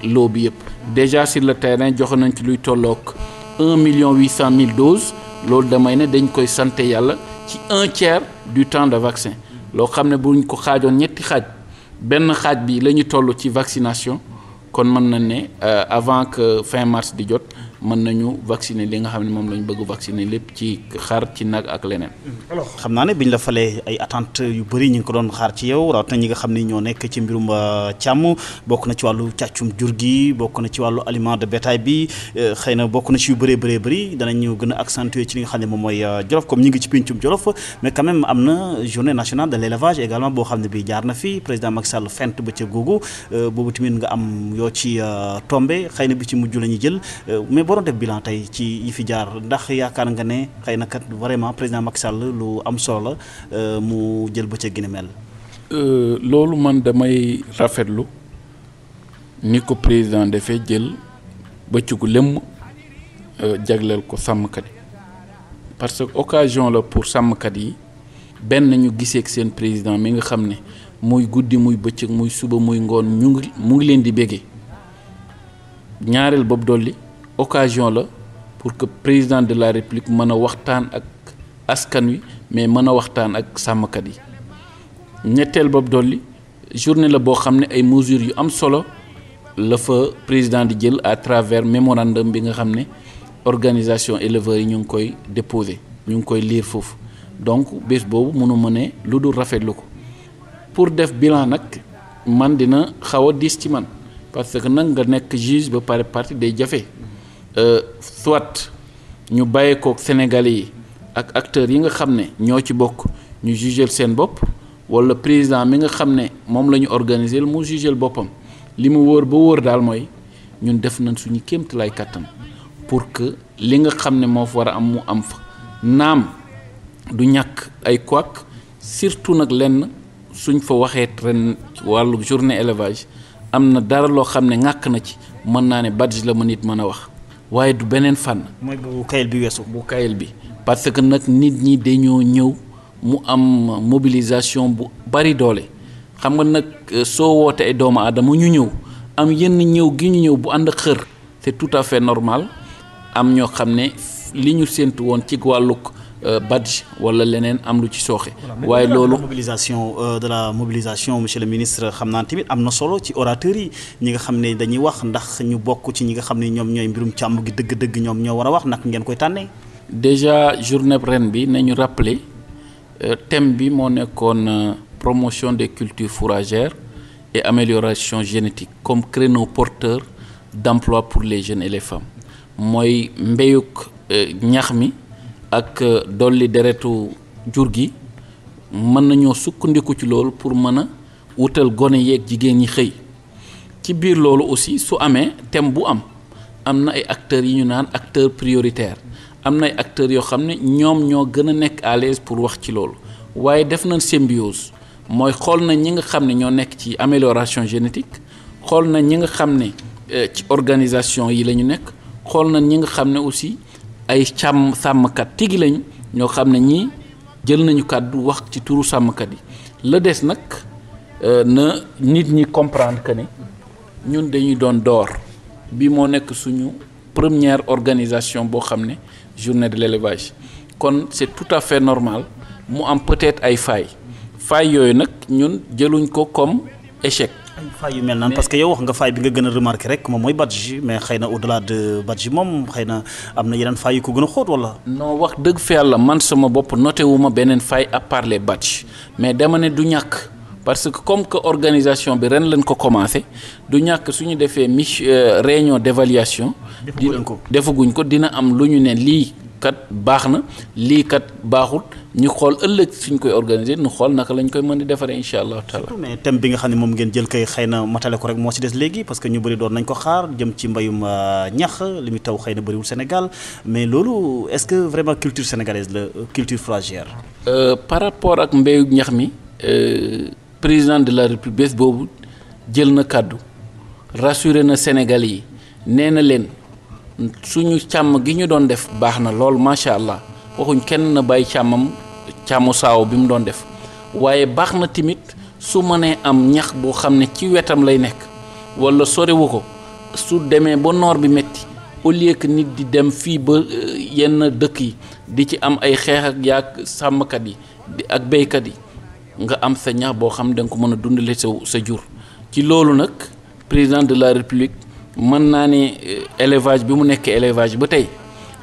lot bi yëpp déjà sur le terrain joxe nañ ci luy tolloog 1,8 million doses loolu damay ne dañ koy sant yàlla ci 1/3 du temps de vaccin loo xam ne buñ ko xaajoon ñetti xaaj benn xaaj bi la ñu toll ci vaccination kon mën na ne avant que fin mars di jot mën nañu vacciner li nga xam ne moom la ñu bëgg vacciner lépp ci xar ci nag ak leneen. alors xam naa ne biñ la falee ay attentes yu bëri ñu ngi ko doon xaar ci yow rawatina ñi nga xam ne ñoo nekk ci mbirum càmm bokk na ci wàllu càccum jur gi bokk na ci wàllu aliment de bétail bi xëy na bokk na ci yu bëree bëri danañu gën a accentuer ci li nga xam ne moom mooy Jolof comme ñi ngi ci pencum Jolof mais quand même am na journée nationale de l'élevage également boo xam ne bii jaar na fi président Macky Sall fent ba ca googu boobu tamit nga am yoo ci tombé xëy na bi ci mujj la ñu jël mais boo doon def bilan tey ci yi fi jaar ndax yaakaar nga ne xëy na kat vraiment président Macky Sall lu am solo la mu jël bëccëg gi ne mel. loolu man damay rafetlu ni ko président dafay jël bëccëgu lëmm jagleel ko sàmmkat yi parce que occasion la pour sàmmkat yi benn ñu gisee ak seen président mi nga xam ne muy guddi muy bëccëg muy suba muy ngoon mu ngi leen di béggee ñaareel boobu dolli occasion la pour que président de la république mën a waxtaan ak askan wi mais mën a waxtaan ak sàmmkat yi ñetteel boobu dolli journée la boo xam ne ay mesures yu am solo la fa président di jël à travers mémorandum bi nga xam ne organisation éleveurs yi ñu ngi koy déposé ñu ngi koy lire foofu donc bés boobu mënu ma ne lu dul rafetlu ko pour def bilan nag man dina xaw a diis ci man parce que nag nga nekk juge ba pare partie day jafe soit ñu bàyyee kook Sénégalais yi ak acteurs yi nga xam ne ñoo ci bokk ñu jugeel seen bopp wala président mi nga xam ne moom la ñu organiser mu jugeel boppam li mu wóor ba wóor daal mooy ñun def nañ suñu kéemtalaay kàttan pour que li nga xam ne moo fa war a am mu am fa naam du ñàkk ay couac surtout nag lenn suñ fa waxee ren wàllu journée élevage am na dara loo xam ne ŋàkk na ci mën naa ne badge la ma nit mën a wax waaye du beneen fànn. mooy bu kayel bi weesu. bu kayel bi parce que nag nit ñi dañoo ñëw mu am mobilisation bu bari doole xam nga nag soo woote ay doomu aadama ñu ñëw am yenn ñëw gi ñu ñëw bu ànd xër c'est tout à fait normal am ñoo xam ne li ñu séntu woon ci wàllug badge wala leneen am lu ci sooxe. waaye loolu de la mobilisation monsieur le ministre xam naa tamit am na solo ci orateurs yi ñi nga xam ne dañuy wax ndax ñu bokk ci ñi nga xam ne ñoom ñooy mbirum càmm gi dëgg-dëgg ñoom ñoo war a wax nag ngeen koy tànnee. déjà journée ren bi nañu rappeler thème bi moo nekkoon promotion des cultures fourragères et amélioration génétique comme créneau porteur d'emploi pour les jeunes et les femmes mooy mbéyuk ñax mi ak dolli deretu jur gi mën nañoo sukkandiku ci loolu pour mën a wutal gone yeeg jigéen ñi xëy ci biir loolu aussi su amee thème bu am na ay acteurs yi ñu naan acteurs prioritaires am na ay acteurs yoo xam ne ñoom ñoo gën a nekk à l'aise pour wax ci loolu waaye def nañ symbiose mooy xool nañ ñi nga xam ne ñoo nekk ci amélioration génétique xool nañ ñi nga xam ne ci organisation yi la ñu nekk xool nañ ñi nga xam ne aussi ay sàmmkat tigi lañ ñoo xam ne ñii jël nañu kàddu wax ci turu sàmmkat yi la des nag na nit ñi comprendre que ne ñun dañuy doon door bi moo nekk suñu première organisation boo xam ne journée de l'élevage kon c'est tout à fait normal mu am peut-être ay failles yooyu nag ñun jëluñ ko comme échec. ay failles yu mel naan parce que yow wax nga faille bi nga gën a remarqué rek moom mooy badge mais xëy na au-delà de badge moom xëy na am na yeneen failles yu ko gën a xóot wala. non wax dëgg fa yàlla man sama bopp noté wu ma beneen faille à part les badge mais dama ne du ñàkk parce que comme que organisation bi ren lañ ko commencé du ñàkk suñu defee réunion d'évaluation. defaguñ ko dina am lu ñu ne lii kat baax na lii kat baaxul ñu xool ëllëg suñ koy organiser ñu xool naka lañ koy mën di defaree incha allahu taala. mais thème bi nga xam ne moom ngeen jël kay xëy na matale ko rek moo ci des léegi parce que ñu bëri doon nañ ko xaar jëm ci mbayum ñax li muy taw xëy na bëriwul Sénégal mais loolu est-ce que vraiment culture sénégalaise la culture fourragère. par rapport ak mbayu ñax mi président de la République bés boobu jël na kàddu rassuré na Sénégalais yi nee na leen. suñu càmm gi ñu doon def baax na lool macha allah waxuñ kenn na bàyyi càmmu saaw bi mu doon def waaye baax na tamit su mënee am ñax boo xam ne ci wetam lay nekk wala sorewu ko su demee ba noor bi metti au lieu que nit di dem fii ba yenn dëkk yi di ci am ay xeex ak yaag sàmmkat yi ak béykat yi nga am sa ñax boo xam ne da nga ko mën a dundale sa jur ci loolu nag président de la république mën naa ne élevage bi mu nekk élevage ba tey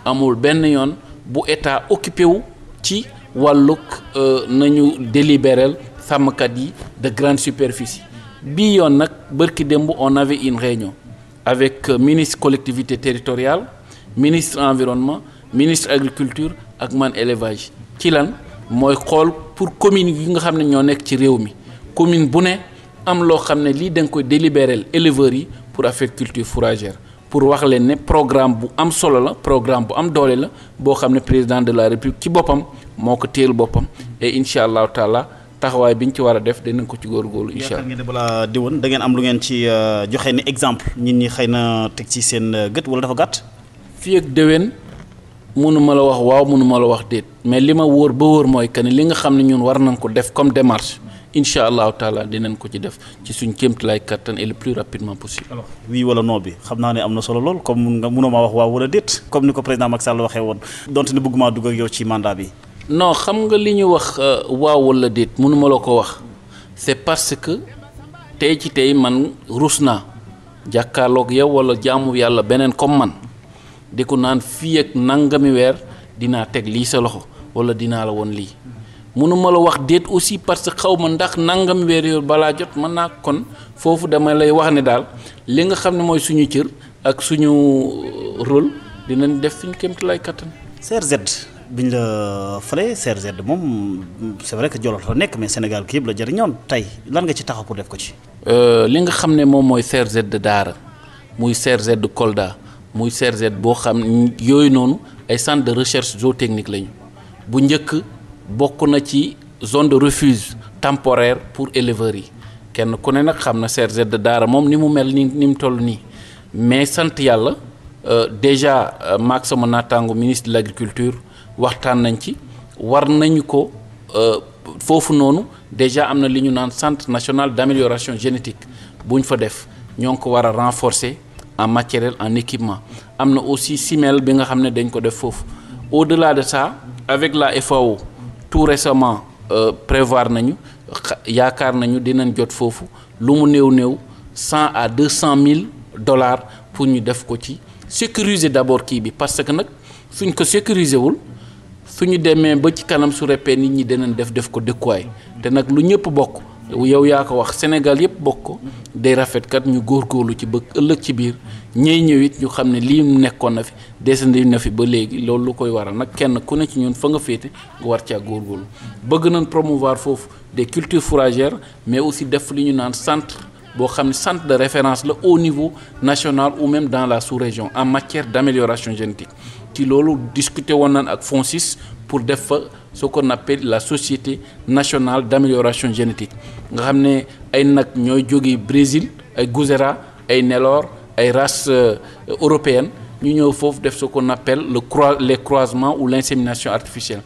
amul benn yoon bu état occupé wu ci wàllug nañu délibérer sàmmkat yi de grande superficie bii yoon nag bërki démb on avait une réunion avec ministre collectivité territoriale ministre environnement ministre agriculture ak man élevage ci lan mooy xool pour commune yi nga xam ne ñoo nekk ci réew mi commune bu ne am loo xam ne lii da nga koy délibérer éleveurs yi pour affaire culture fourragère pour wax leen ne programme bu am solo la programme bu am doole la boo xam ne président de la république ci boppam moo ko téel boppam et incha allahu taala taxawaay bi ñu ci war a def dinañ ko ci góorgóorlu incha allah. yaakaar ngeen ne balaa diwoon da ngeen am lu ngeen ci joxe ni exemple nit ñi xëy na teg ci seen gët wala dafa gàtt. fii ak déwén mënuma la wax waaw mënuma la wax déet mais li ma wóor ba wóor mooy que ni li nga xam ne ñun war nañ ko def comme démarche incha allahu taala dinañ ko ci def ci suñ kéemtalaay kattan et le plus rapidement possible. alors oui wala non bi xam naa ne am na solo lool comme nga mënoo maa wax waaw wala déet comme ni ko président Macky Sall waxee woon donte ne bëgguma dugg ak yow ci mandat bi. non xam nga li ñu wax waaw wala déet mënuma la ko wax c'est parce que tey ci tey man rus naa jàkkaarloog yow wala jaamu yàlla beneen comme man di ko naan fii ak nangami weer dinaa teg lii sa loxo wala dinaa la woon lii mënuma la wax déet aussi parce que xaw ma ndax nangami weer yooyu balaa jot mën naa kon foofu dama lay wax ne daal li nga xam ne mooy suñu cër ak suñu rôle dinañ def suñu kéemtalaay kattan. CRZ biñ la fale CRZ moom c'est vrai que Jolof la nekk mais Sénégal kii yëpp la jëriñoon tey lan nga ci taxaw pour def ko ci. li nga xam ne moom mooy CRZ de Daara muy CRZ de Kolda muy CRZ boo xam yooyu noonu ay centre de recherche zootechnique lañu bu njëkk bokk na ci zone de refuge temporaire pour éleveurs yi kenn ku ne nag xam na CRZ de Daara moom ni mu mel ni mu toll nii mais sant yàlla déjà maak sama naataango ministre de l'agriculture waxtaan nañ ci war nañu ko foofu noonu déjà am na li ñu naan centre national d'amélioration génétique bu ñu fa def ñoo ngi ko war a renforcer en matériel en équipement am na aussi SIMEL bi nga xam ne dañ ko def foofu au-delà de ça avec la FAO tout récemment prévoir nañu yaakaar nañu dinañ jot foofu lu mu néew 100 à 200 000 dollars pour ñu def ko ci sécuriser d'abord kii bi parce que nag suñ ko sécuriser wul suñu demee ba ci kanam su reppee nit ñi dinañ def ko dëkkuwaay te nag lu ñëpp bokk yow yaa ko wax Sénégal yëpp bokk ko day rafetkat ñu góorgóorlu ci bëgg ëllëg ci biir ñëy ñëwit ñu xam ne lii nekkoon na fi desandi na fi ba léegi loolu lu koy waral nag kenn ku ne ci ñun fa nga féete nga war caa góorgóorlu bëgg nañ promouvoir foofu des cultures fourragères mais aussi def li ñu naan centre boo xam ne centre de référence la au niveau national ou même dans la sous-région en matière d'amélioration génétique ci loolu discuter woon nañ ak FONSIS pour def fa ce qu'on appelle la société nationale d'amélioration génétique nga xam ne ay nag ñooy jóge Brésil ay Gouzera ay Nélore ay races européennes ñu ñëw foofu def ce qu'on appelle les croisements ou l'insémination artificielle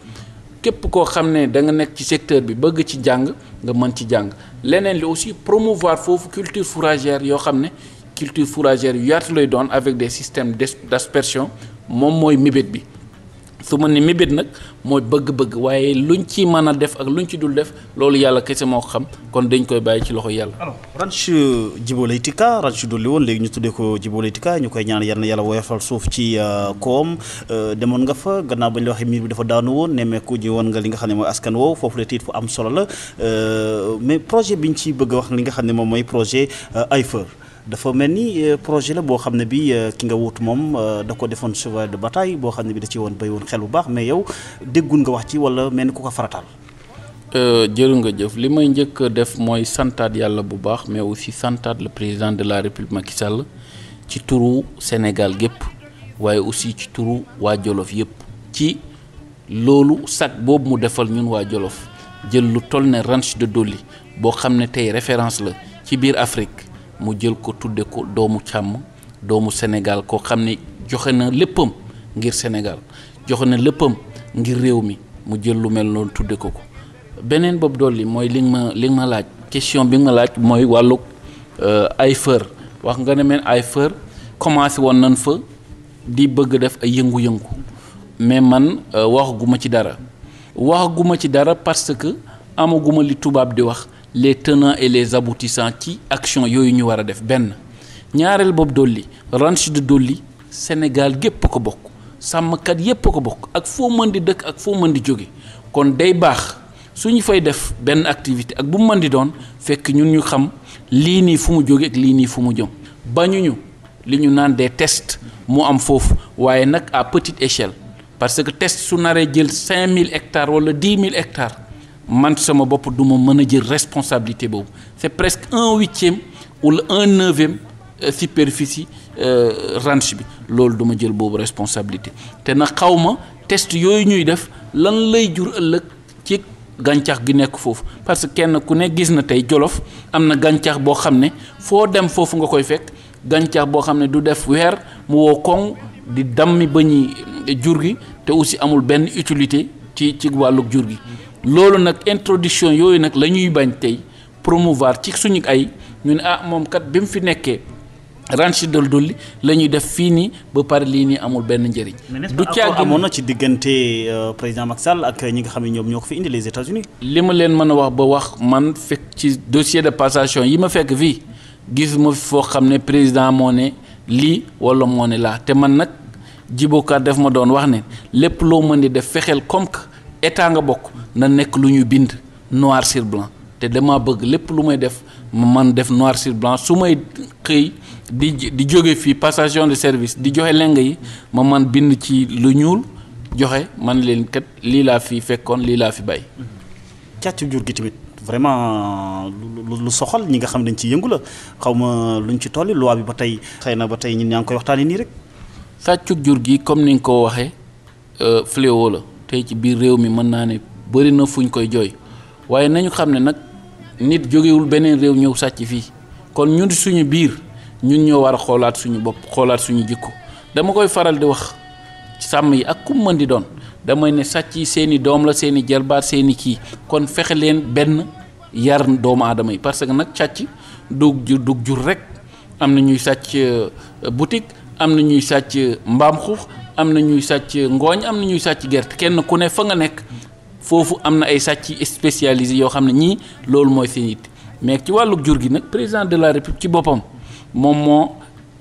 képp koo xam ne da nga nekk ci secteur bi bëgg ci jàng nga mën ci jàng leneen li aussi promouvoir foofu culture fourragère yoo xam ne culture fourragère yu yaatu lay doon avec des systèmes d'aspersion moom mooy mébét bi su ma ne mébét nag mooy bëgg-bëgg waaye luñ ci mën a def ak luñ ci dul def loolu yàlla kese moo ko xam kon dañ koy bàyyi ci loxo yàlla. alors ranch Djibo Leyti Ka ranch dolli woon léegi ñu tuddee ko Djibo Leyti Ka ñu koy ñaan yal na yàlla woyofal suuf ci koom demoon nga fa gannaaw ba ñu la waxee miir bi dafa daanu woon nemmeeku ji woon nga li nga xam ne mooy askan woowu foofu la tiit fu am solo la mais projet bi ñu ci bëgg a wax li nga xam ne moom mooy projet AIFER dafa mel ni projet la boo xam ne bi ki nga wut moom da ko defoon cheval de bataille boo xam ne bi da ci woon béy woon xel bu baax mais yow déggun nga wax ci wala mel ni ku ko farataal. jërë nga jëf li may njëkk def mooy santaat yàlla bu baax mais aussi santaat le président de la république Macky Sall ci turu Sénégal gépp waaye aussi ci turu waa Jolof yépp ci loolu sac boobu mu defal ñun waa Jolof jël lu toll ne ranch de Doli boo xam ne tey référence la ci biir Afrique mu jël ko tudde ko doomu càmm doomu Sénégal koo xam ne joxe na léppam ngir Sénégal joxe na léppam ngir réew mi mu jël lu mel noonu tudde ko beneen boobu dolli mooy li nga ma laaj question bi nga ma laaj mooy wàllu AIFER wax nga ne meen AIFER commencé woon nañ fa di bëgg def ay yëngu-yëngu mais man waxaguma ci dara parce que amaguma li tubaab di wax les tenants et les aboutissants ci action yooyu ñu war a def benn ñaareel boobu dolli ranch de Doli Sénégal gépp ko bokk sàmmkat yépp ko bokk ak foo mën di dëkk ak foo mën di jóge kon day baax suñu fay def benn activité ak bu mu mën di doon fekk ñun ñu xam lii nii fu mu jóge ak lii nii fu mu jëm bañuñu li ñu naan des tests mu am foofu waaye nag à petite échelle parce que test su naree jël 5000 hectares wala 10 000 hectares man sama bopp du ma mën a jël responsabilité boobu c'est presque 1/8 wala 1/9 superficie ranch bi loolu duma jël boobu responsabilité te nag xaw ma test yooyu ñuy def lan lay jur ëllëg ci gàncax gi nekk foofu parce que kenn ku ne gis na tey Jolof am na gàncax boo xam ne foo dem foofu nga koy fekk gàncax boo xam ne du def weer mu woo koŋ di dammi bañi jur gi te aussi amul benn utilité ci wàllug jur gi loolu nag introduction yooyu nag la ñuy bañ tey promouvoir ci suñu ay ñu ne moom kat bi mu fi nekkee ranch Dol Dolli la ñuy def fii nii ba pare lii nii amul benn njëriñ. du caagi amoon na ci diggante président Macky Sall ak ñi nga xam ne ñoom ñoo ko fi indi les États-Unis. li ma leen mën a wax ba wax man fekk ci dossier de passation yi ma fekk fii gis ma foo xam ne président moo ne lii wala moo ne laa te man nag Djiboka def ma doon wax ne lépp loo mën di def fexeel comme que état nga bokk na nekk lu ñu bind noir sur blanc te dama bëgg lépp lu may def ma man def noir sur blanc su may xëy di jóge fii passation de service di joxe leng yi ma man bind ci lu ñuul joxe man leen kat lii laa fi fekkoon lii laa fi bàyyi. càcc jur gi tamit vraiment lu soxal ñi nga xam dañ ci yëngu la xaw ma luñ ci tolli loi bi ba tey xëy na ba tey ñun ñaa ngi koy waxtaanee nii rek. sàccug jur gi comme ni nga ko waxee fléau la tey ci biir réew mi mën naa ne bëri na fuñ koy jooy waaye nañu xam ne nag nit jógewul beneen réew ñëw sàcc fii kon ñun suñu biir ñun ñoo war a xoolaat suñu bopp xoolaat suñu jikko dama koy faral di wax sàmm yi ak ku mën di doon damay ne sàcc yi seeni doom la seeni jarbaat seeni kii kon fexe leen benn yar doomu aadama yi parce que nag càcc dug jur rek am na ñuy sàcc boutique am na ñuy sàcc mbaam xuux am na ñuy sàcc ngooñ am na ñuy sàcc gerte kenn ku ne fa nga nekk foofu am na ay sàcc spécialisés yoo xam ne ñii loolu mooy seen it mais ci wàllu jur gi nag président de la république ci boppam moom moo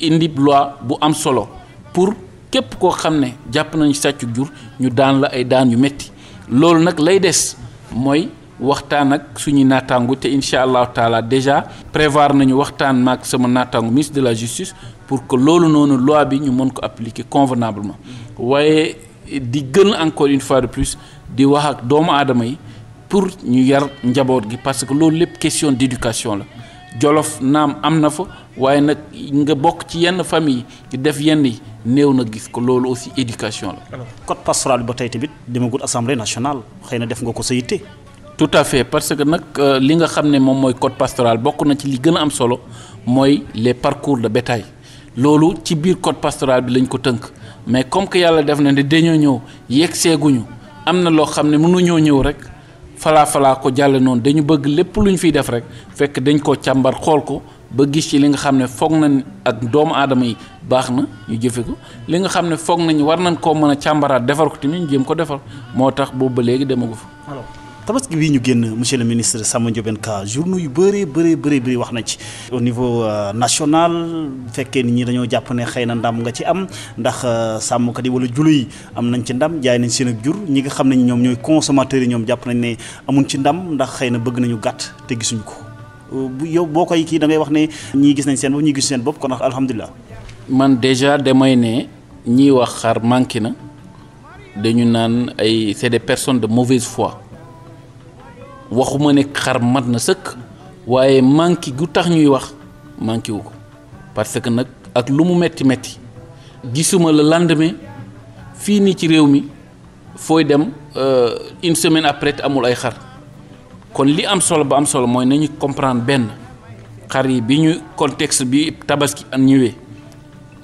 indi loi bu am solo pour képp koo xam ne jàpp nañu sàccu jur ñu daan la ay daan yu métti loolu nag lay des mooy waxtaan ak suñuy naataangu te incha allahu taala déjà prévoir nañu waxtaan maak sama naataangu ministre de la justice pour que loolu noonu loi bi ñu mën ko appliquer convenablement waaye di gën encore une fois de plus di wax ak doomu aadama yi pour ñu yar njaboot gi parce que loolu lépp question d'éducation la Jolof naam am na fa waaye nag nga bokk ci yenn famille di def yenn yi néew na gis ko loolu aussi éducation la. alors code pastoral bi ba tey tamit demagul assemblée nationale xëy na def nga ko sa yitte. tout à fait parce que nag li nga xam ne moom mooy code pastoral bokk na ci li gën a am solo mooy les parcours de bétail loolu ci biir code pastoral bi lañ ko tënk mais comme que yàlla def na ne dañoo ñëw yegg seeguñu am na loo xam ne mënuñoo ñëw rek falaa ko jàlle noonu dañu bëgg lépp lu ñu fiy def rek fekk dañ ko càmbar xool ko ba gis ci li nga xam ne foog nañ ak doomu aadama yi baax na ñu jëfe ko li nga xam ne foog nañ war nañ koo mën a càmbaraat defar ko tamit ñu jéem ko defar moo tax boobu ba léegi demagu fa. alors tabaski bii ñu génn monsieur le ministre Samba Ndiobène Ka journaux yu bëri wax na ci au niveau national fekkee nit ñi dañoo jàpp ne xëy na ndam nga ci am ndax sàmmkat yi wala julu yi am nañ ci ndam jaay nañ seen ak jur ñi nga xam ne ñoom ñooy consommateurs yi ñoom jàpp nañ ne amuñ ci ndam ndax xëy na bëgg nañu gàtt te gisuñ ko bu yow boo koy kii da ngay wax ne ñii gis nañ seen bopp ñii gis seen bopp kon alhamdulilah. man déjà damay ne ñiy wax xar manqué na dañu naan ay c'est des personnes de mauvaise foi. waxuma ne xar mat na sëkk waaye manqué gu tax ñuy wax manqué wu ko parce que nag ak lu mu metti gisuma le lendemain fii nii ci réew mi fooy dem une semaine après amul ay xar kon li am solo ba am solo mooy nañu comprendre benn xar yi bi ñu contexte bi tabaski an ñëwee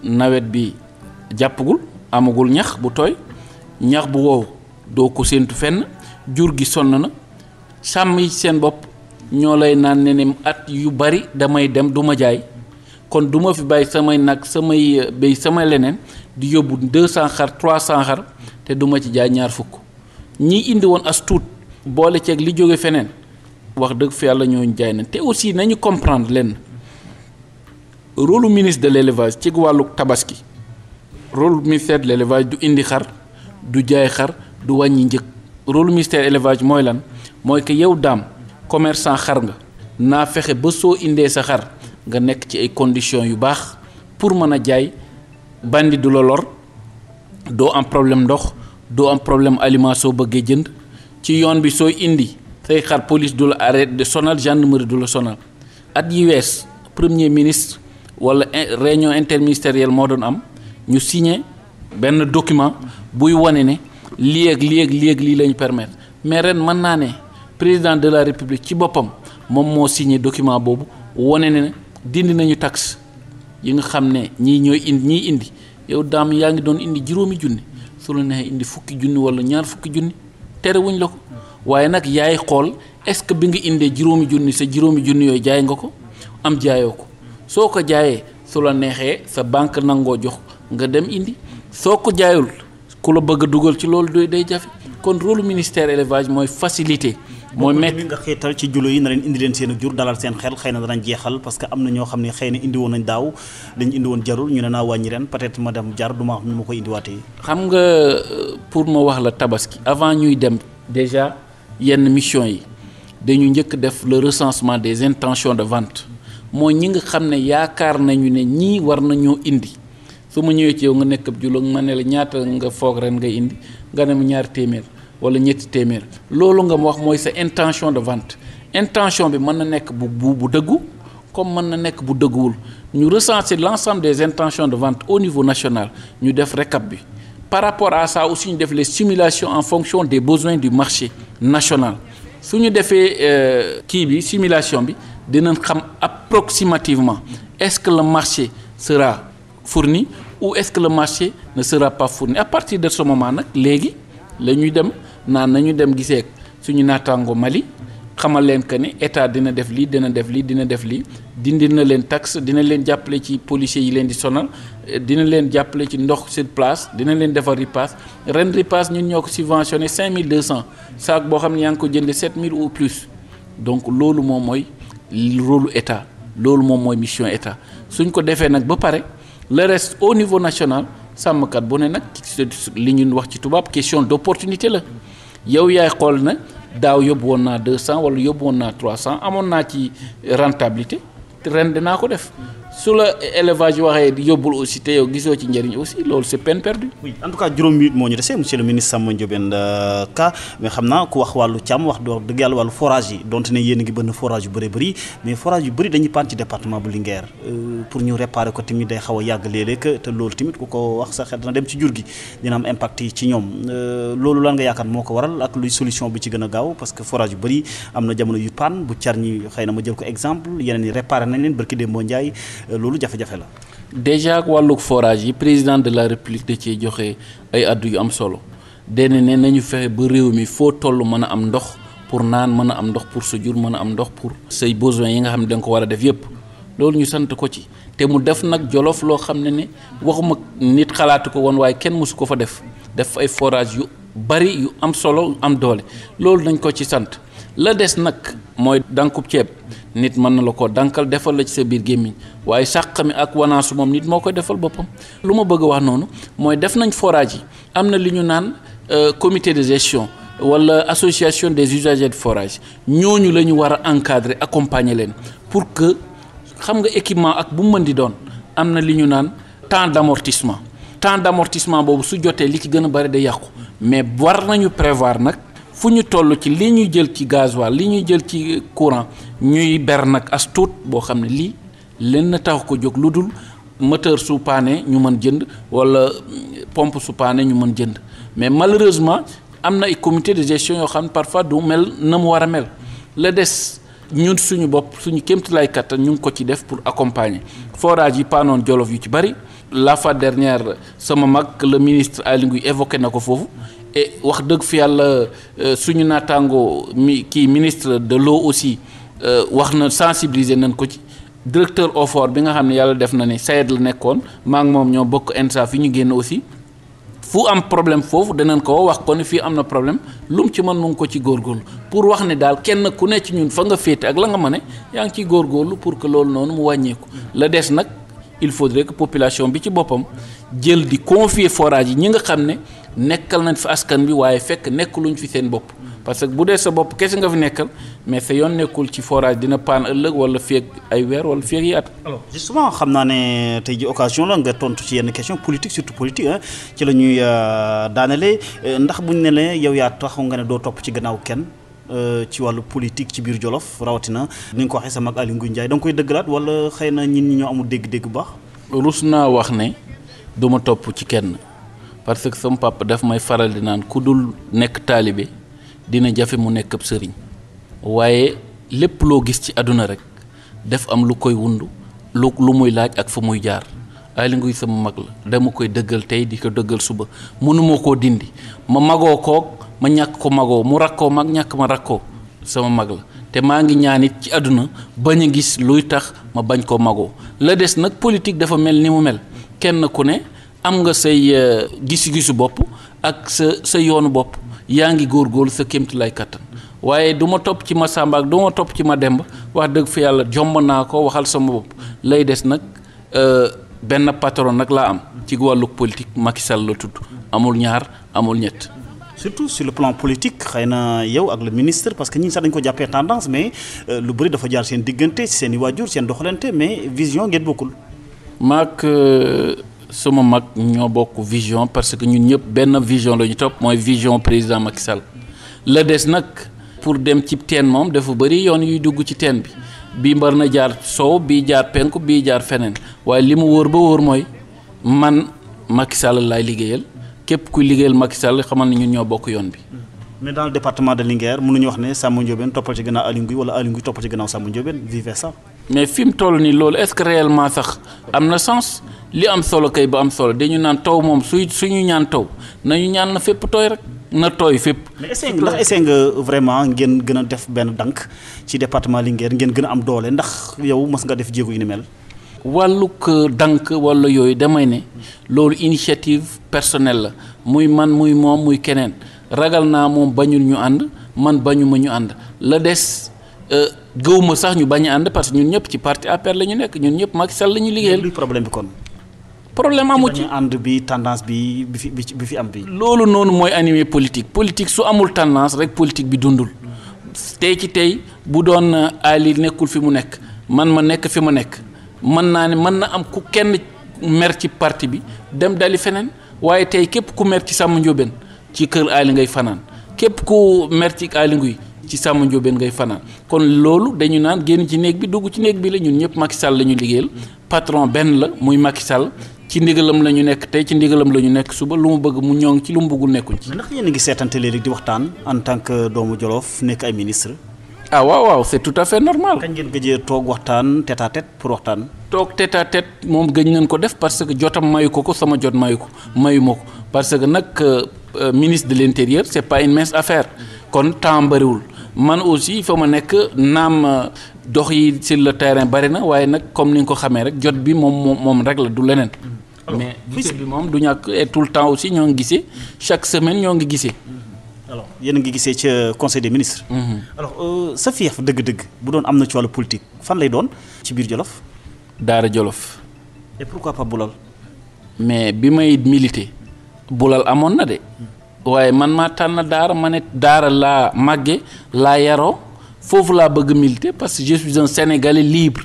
nawet bi jàppagul amagul ñax bu tooy ñax bu wow doo ko séentu fenn jur gi sonn na sàmm yi seen bopp ñoo lay naan ne at yu bari damay dem du ma jaay kon du ma fi bàyyi samay nag samay béy samay leneen di yóbbu 200 xar 300 xar te du ma ci jaay ñaar fukk ñi indi woon as tuut boole ceeg li jóge feneen wax dëgg fi yàlla ñooñu jaay nañ te aussi nañu comprendre leen rôle ministre de l'élevage ci wàllu tabaski rôle ministère de l'élevage du indi xar du jaay xar du wàññi njëg rôle ministère élevage mooy lan mooy que yow daam commerçant xar nga naa fexe ba soo indee sa xar nga nekk ci ay conditions yu baax pour mën a jaay bandi du la lor doo am problème ndox doo am problème aliment soo bëggee jënd ci yoon bi sooy indi say xar police du la arrêté de sonal gendarmerie du la sonal at yi wees premier ministre wala réunion interministérielle moo doon am ñu signé benn document buy wane ne lii ak lii ak lii ak lii la ñu permettre mais ren mën naa ne président de la république ci boppam moom moo signé document boobu wane ne dindi nañu taxe yi nga xam ne ñiy indi yow daam yaa ngi doon indi juróomi junni su la neexee indi fukki junni wala ñaar fukki junni terewuñ la ko waaye nag yaay xool est-ce que bi nga indee juróomi junni sa juróomi junni yooyu jaay nga ko am jaayoo ko soo ko jaayee su la neexee sa banque nangoo jox nga dem indi soo ko jaayul ku la bëgg a dugal ci loolu day jafe kon rôle ministère élevage mooy facilité. mooy mettre nga xeetal ci julo yi na leen indi leen seen jur dalal seen xel xëy na danañ jeexal parce que am na ñoo xam ne xëy na indi woon nañ daaw dañ indi woon jarul ñu ne naa wàññi ren peut-être ma dem jar du ma xam ne ma koy indiwaatee. xam nga pour ma wax la tabaski avant ñuy dem déjà yenn mission yi dañu njëkk def le recensement des intentions de vente mooy ñi nga xam ne yaakaar nañu ne ñii war nañoo indi su ma ñëwee ci yow nga nekk ab julo ma ne la ñaata nga foog ren ngay indi nga ne ma ñaar téeméer wala ñetti téeméer loolu nga ma wax mooy sa intention de vente intention bi mën na nekk bu dëggu comme mën na nekk bu dëgguwul ñu recenser l'ensemble des intentions de vente au niveau national ñu def récap bi par rapport à ça aussi ñu def les simulations en fonction des besoins du marché national su ñu defee kii bi simulation bi dinañ xam approximativement est-ce que le marché sera fourni ou est-ce que le marché ne sera pas fourni à partir de ce moment nag léegi la ñuy dem nañu dem gisee suñu naataango Mali xamal leen que ne état dina def lii dina def lii dindi na leen taxe dina leen jàppale ci policiers yi leen di sonal dina leen jàppale ci ndox sur place dina leen defar ripaas ren ripaas ñun ñoo ko subventionné 5200 saak boo xam ne yaa ngi ko jënd 7000 ou plus donc loolu moom mooy rôle état loolu moom mooy mission état suñ ko defee nag ba pare le reste au niveau national sàmmkat bu ne nag li ñun wax ci tubaab question d'opportunité la yow yaay xool na daaw yóbbu woon naa 200 wala yóbbu woon naa 300 amoon naa ci rentabilité ren dinaa ko def su la élevage waxee yóbbul aussi te yow gisoo ci njëriñ aussi loolu c'est peine perdue. oui en tout cas juróom minute moo ñu dese monsieur le ministre Samba Ndiobène Ka mais xam naa ku wax wàllu càmm wax dëgg yàlla wàllu forage yi donte ne yéen a ngi bënn forage yu bëri mais forage yu bëri dañuy paan ci département bu Linguère pour ñu réparer ko tamit day xaw a yàgg léeg-léeg te loolu tamit ku ko wax sa xel dana dem ci jur gi dina am impact yi ci ñoom loolu lan nga yaakaar moo ko waral ak luy solution bi ci gën a gaaw parce que forage yu bëri am na jamono yu paan bu car ñi xëy na ma jël ko exemple yeneen yi réparer nañ leen barki Demba Ndiaye loolu jafe-jafe la. déjà wàllug forage yi président de la république da cee joxe ay addu yu am solo dene ne nañu fexe ba réew mi foo toll mën a am ndox pour naan mën a am ndox pour sa jur mën a am ndox pour say besoins yi nga xam ne da nga ko war a def yépp loolu ñu sant ko ci te mu def nag Jolof loo xam ne waxuma nit xalaatu ko woon waaye kenn mësu ko fa def ay forage yu bari yu am solo am doole loolu nañ ko ci sant la des nag mooy dankub ceeb nit mën na la ko dankal defal la ci sa biir gémmiñ waaye sàq mi ak wanaasu moom nit moo koy defal boppam lu ma bëgg a wax noonu mooy def nañ forage yi am na li ñu naan comité de gestion wala association des usagers de forage ñooñu la ñu war a encadrer accompagner leen pour que xam nga équipement ak bu mu mën di doon am na li ñu naan temps d'amortissement boobu su jotee li ci gën a bari day yàqu mais war nañu prévoir nag fu ñu toll ci li ñuy jël ci gasoil li ñuy jël ci courant ñuy ber nag as tuut boo xam ne lii leen na tax ko jóg lu dul moteur su paane ñu mën jënd wala pompe su paane ñu mën jënd mais malheureusement am na ay comité de gestion yoo xam ne parfois du mel na mu war a mel la des ñun suñu bopp suñu kéemtalaay kattan ñu ngi ko ci def pour accompagner forage yi paanoon Jolof yu ci bari la fois dernière sama mag le ministre Aly Ngouille évoqué na ko foofu et wax dëgg fi yàlla suñu naataango ministre de l'eau aussi wax na sensibiliser nañ ko ci directeur OFOR bi nga xam ne yàlla def na ne Sayed la nekkoon maa ngi moom ñoo bokk ENSA fi ñu génn aussi fu am problème foofu danañ ko wax ko ne fii am na problème lu mu ci mën mu ngi ko ci góorgóorlu pour wax ne daal kenn ku ne ci ñun fa nga féete ak la nga mën yaa ngi ciy góorgóorlu pour que loolu noonu mu wàññeeku la des nag il faudrait que population bi ci boppam jël di confier forage yi ñi nga xam ne nekkal nañ fi askan bi waaye fekk nekkuluñ fi seen bopp parce que bu dee sa bopp kese nga fi nekkal mais sa yoon nekkul ci forage dina paan ëllëg wala feeg ay weer wala feeg yi at. alors justement xam naa ne tey ji occasion la nga tontu ci yenn question politique surtout politique ci la ñuy daanale ndax buñ ne la yow yaa taxaw nga ne doo topp ci gannaaw kenn ci wàllu politique ci biir Jolof rawatina ni nga ko waxee sa mag Aly Ngouille Ndiaye da nga koy dëggalaat wala xëy na ñin ñi ñoo amul dégg-dégg bu baax. rus naa wax ne du ma topp ci kenn parce que sama papa daf may faral di naan ku dul nekk taalibe dina jafe mu nekk ab sëriñ waaye lépp loo gis ci àdduna rek def am lu koy wundu lu muy laaj ak fa muy jaar. Aly Ngouille sama mag la dama koy dëggal tey di ko dëggal suba mënuma koo dindi ma magoo koog ma ñàkk ko magoo mu rakkoo mag ñàkk ma rakkoo sama mag la te maa ngi ñaanit ci àdduna bañ a gis luy tax ma bañ koo magoo la des nag politique dafa mel ni mu mel kenn ku ne am nga say gis-gisu bopp ak sa yoonu bopp yaa ngi góorgóorlu sa kéemtu lay kattan waaye du ma topp ci ma Samba ak du ma topp ci ma Demba wax dëgg fa yàlla jomb naa ko waxal sama bopp lay des nag benn patron nag laa am ci wàllu politique Macky Sall la tudd amul ñaar amul ñett. surtout sur le plan politique xëy na yow ak le ministre parce que ñi sax dañu ko jàppee tendance mais lu bëri dafa jaar seen diggante seen i waajur seen doxalante mais vision ngeen bokkul. maak sama mag ñoo bokk vision parce que ñun ñëpp benn vision la ñu topp mooy vision président Macky Sall la des nag pour dem ci teen moom dafa bëri yoon yuy dugg ci teen bi. bii mbar na jaar sow bii jaar penku bii jaar feneen waaye li mu wóor ba wóor mooy man Macky Sall laay liggéeyal képp kuy liggéeyal Macky Sall xamal ne ñun ñoo bokk yoon bi. mais dans le département de Linguère mënuñu wax ne Samba Ndiobène toppal ci gannaaw Aly Ngouille wala Aly Ngouille toppal ci gannaaw Samba Ndiobène vice versa. mais fi mu toll nii loolu est-ce que réellement sax am na sens li am solo kay ba am solo dañu naan taw moom suñu ñaan taw nañu ñaan na fépp tooy rek. na tooy fépp. mais essayé nga vraiment ngeen gën a def benn dànk ci département Linguère ngeen gën a am doole ndax yow mas nga def jéego yu ni mel. wàllug dànk wala yooyu damay ne loolu initiative personnelle la muy man muy moom muy keneen ragal naa moom bañul ñu ànd man bañuma ñu ànd la des gëwuma sax ñu bañ a ànd parce que ñun ñëpp ci parti APR la ñu nekk ñun ñëpp Macky Sall la ñu liggéeyal. luy problème bi kon. problème amu ci ànd bi tendance bi fi am bi. loolu noonu mooy animé politique su amul tendance rek politique bi dundul tey ci tey bu doon Aly nekkul fi mu nekk man ma nekk fi ma nekk mën naa ne mën na am ku kenn mer ci parti bi dem dali feneen waaye tey képp ku mer ci Samba Ndiobène ci kër Aly ngay fanaan képp ku mer ci Aly Ngouille ci Samba Ndiobène ngay fanaan kon loolu dañu naan génn ci néeg bi dugg ci néeg bi la ñun ñëpp Macky Sall la ñu liggéeyal patron benn la muy Macky Sall. ci ndigalam la ñu nekk tey ci ndigalam la ñu nekk suba lu mu bëgg mu ñoŋ ci lu mu bëggul nekkul ci. ndax yéen a ngi seetante léegi di waxtaan en tant que doomu Jolof nekk ay ministre. ah waaw c'est tout à fait normal. kañ ngeen gëjee toog waxtaan tête à tête pour waxtaan. toog tête à tête moom gëj nañ ko def parce que jotam mayu ko sama jot mayu ko mayu ma ko parce que nag ministre de l'intérieur c'est pas une mince affaire kon temps bëriwul man aussi fa ma nekk naam dox yi sur le terrain bari na waaye nag comme ni nga ko xamee rek jot bi moom rek la du leneen. mais gisee bi moom du ñàkk et tout le temps aussi ñoo ngi gisee chaque semaine ñoo ngi gisee. alors yéen a ngi gisee ca conseil des ministres. alors sa fief dëgg-dëgg bu doon am na ci wàllu politique fan lay doon ci biir Jolof. Daara Jolof. et pourquoi pas Boulal. mais bi may militer Boulal amoon na de. waaye man maa tànn Daara ma ne Daara laa màgge laa yaroo foofu laa bëgg militer parce que je suis un Sénégalais libre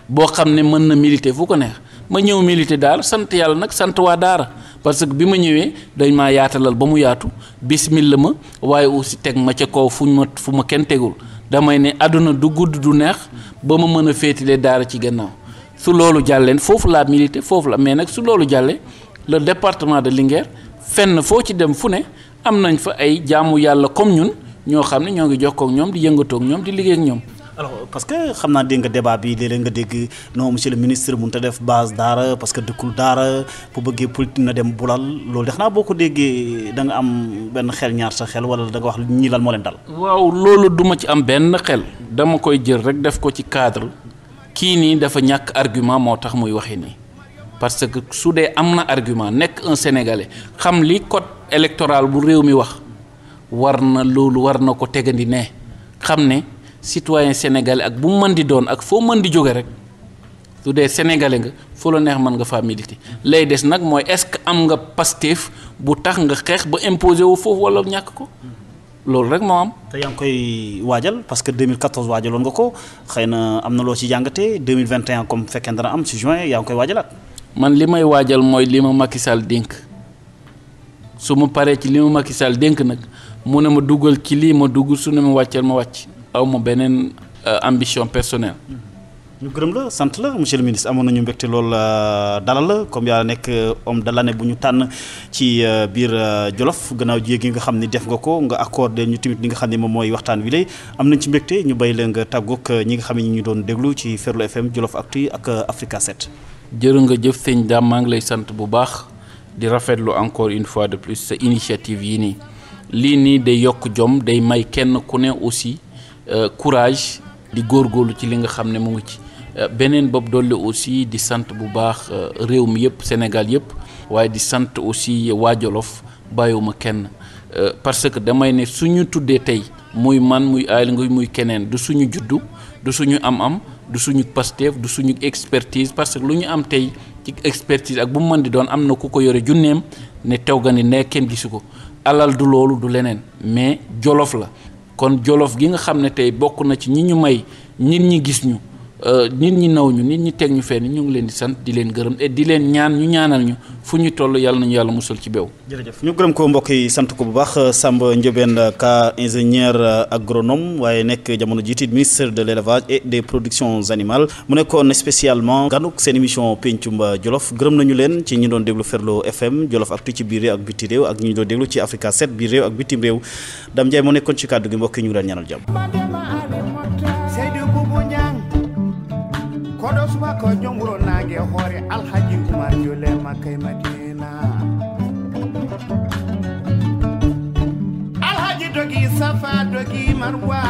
boo xam ne mën na militer fu ko neex. ma ñëw milité Daara sant yàlla nag sant waa Daara parce que bi ma ñëwee dañ maa yaatalal ba mu yaatu bismillah ma waaye aussi teg ma ca kaw fu ma kenn tegul damay ne àdduna du gudd du neex ba ma mën a féetale Daara ci gannaaw su loolu jàlleen foofu laa milité foofu la mais nag su loolu jàllee le département de Linguère fenn foo ci dem fu ne am nañ fa ay jaamu yàlla comme ñun ñoo xam ne ñoo ngi jokkoo ak ñoom di yëngatoo ak ñoom di liggéey ak ñoom. alors parce que xam naa dégg nga débat bi léeg-léeg nga dégg non monsieur le ministre mënut a def base Daara parce que dëkkul Daara bu bëggee politique na dem Boulal loolu dex naa boo ko déggee da nga am benn xel ñaar sa xel wala da nga wax ñii lan moo leen dal. waaw loolu duma ci am benn xel dama koy jël rek def ko ci cadre kii nii dafa ñàkk argument moo tax muy waxee nii parce que su dee am na argument nekk un sénégalais xam li code électoral bu réew mi wax war na loolu war na ko tegandi ne xam ne. citoyen sénégalais ak bu mu mën di doon ak foo mën di jóge rek su dee sénégalais nga foo la neex mën nga faa militer lay des nag mooy est-ce que am nga Pastef bu tax nga xeex ba imposer wu foofu wala ñàkk ko loolu rek moo am. te yaa ngi koy waajal parce que 2014 waajaloon nga ko xëy na am na loo ci jàngatee 2021 comme fekkee dana am ci juin yaa ngi koy waajalaat. man li may waajal mooy li ma Macky Sall dénk su ma paree ci li ma Macky Sall dénk nag mu ne ma dugal ci lii ma dugg su ne ma wàcceel ma wàcc aw ma beneen ambition personnelle. ñu gërëm la sant la monsieur le ministre amoon nañu mbégte lool dalal la comme yaa nekk homme de l'année bu ñu tànn ci biir Jolof gannaaw jéegi nga xam ni def nga ko nga accordé ñu tamit li nga xam ne moom mooy waxtaan wi lay am nañ ci mbégte ñu bay la nga tàggoog ñi nga xam ne ñu doon déglu ci Ferlo FM Jolof Actu ak Africa 7. jërë nga jëf sëñ Dame maa ngi lay sant bu baax di rafetlu encore une fois de plus sa initiative yi nii lii nii day yokk jom day may kenn ku ne aussi courage di góorgóorlu ci li nga xam ne mu ngi ci. beneen bopp dolli aussi di sant bu baax réew mi yëpp Sénégal yëpp waaye di sant aussi waa Jolof bàyyiwuma kenn parce que damay ne suñu tuddee tey muy man muy Aly Ngouille muy keneen du suñu juddu du suñu am-am du suñu Pastef du suñu expertise parce que lu ñu am tey ci expertise ak bu mu mën di doon am na ku ko yore junneem ne tew ga ni ne kenn gisu ko alal du loolu du leneen mais Jolof la kon Jolof gi nga xam ne tey bokk na ci ñi ñu may nit ñi gis ñu nit ñi naw ñu nit ñi teg ñu fenn ñu ngi leen di sant di leen gërëm et di leen ñaan ñu ñaanal ñu fu ñu toll yàlla nañu yàlla musal ci beew. jërëjëf ñu gërëm ko mbokk yi sant ko bu baax Samba Ndiobène Ka ingénieur agronome waaye nekk jamono jiiti ministre de l'élevage et des productions animales mu nekkoon spécialement ganuk seen émission pencum Jolof gërëm nañu leen ci ñi doon déglu Ferlo FM Jolof Actu ci biir réew ak biti réew ak ñi doon déglu ci Africa 7 biir réew ak bitim réew Dame Ndiaye moo nekkoon ci kàddu gi mbokk yi ñu ngi leen ñaanal jàmm. kodo suba ko jonguro nange hore alhaji Umar Jole makay Madina alhaji dogi safa dogi marwa